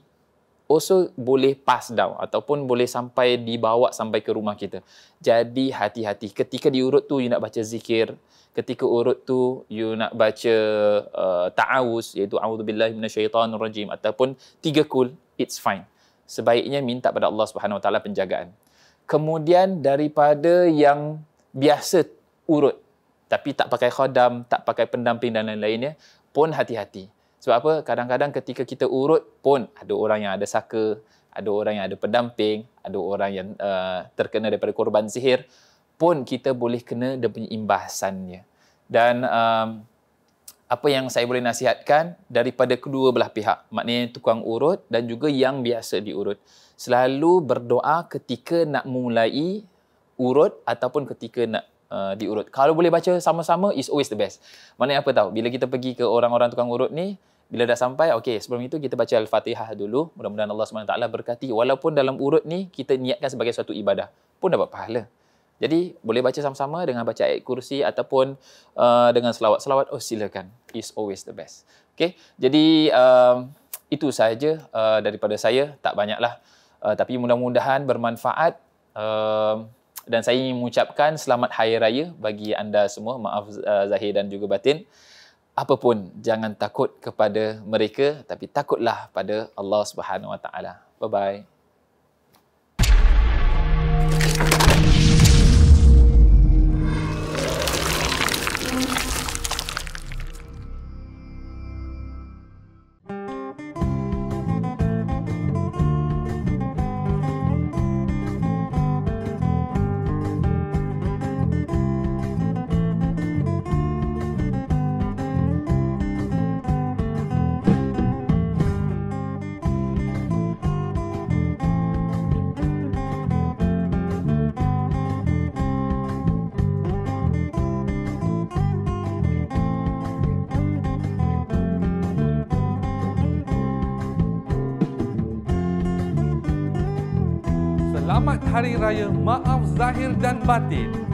also boleh pass down ataupun boleh sampai dibawa sampai ke rumah kita. Jadi hati-hati. Ketika diurut tu you nak baca zikir. Ketika urut tu you nak baca ta'awuz, iaitu a'udzubillahi minasyaitanirrajim ataupun 3 kul, it's fine. Sebaiknya minta pada Allah Subhanahu Wa Taala penjagaan. Kemudian daripada yang biasa urut tapi tak pakai khadam, tak pakai pendamping dan lain-lainnya, pun hati-hati. Sebab apa? Kadang-kadang ketika kita urut pun ada orang yang ada saka, ada orang yang ada pendamping, ada orang yang terkena daripada korban sihir, pun kita boleh kena dia punya imbasannya. Dan apa yang saya boleh nasihatkan daripada kedua belah pihak, maknanya tukang urut dan juga yang biasa diurut, selalu berdoa ketika nak mulai urut ataupun ketika nak diurut. Kalau boleh baca sama-sama is always the best. Maknanya apa tahu? Bila kita pergi ke orang-orang tukang urut ni, bila dah sampai, okey, sebelum itu kita baca Al-Fatihah dulu. Mudah-mudahan Allah SWT berkati. Walaupun dalam urut ni kita niatkan sebagai suatu ibadah, pun dapat pahala. Jadi boleh baca sama-sama dengan baca ayat kursi ataupun dengan selawat-selawat. Oh silakan. Is always the best. Okey. Jadi itu sahaja daripada saya. Tak banyaklah. Tapi mudah-mudahan bermanfaat. Dan saya ingin mengucapkan selamat Hari Raya bagi anda semua. Maaf zahir dan juga batin. Apapun, jangan takut kepada mereka, tapi takutlah pada Allah Subhanahu Wa Taala. Bye-bye. Hari Raya Maaf Zahir dan Batin.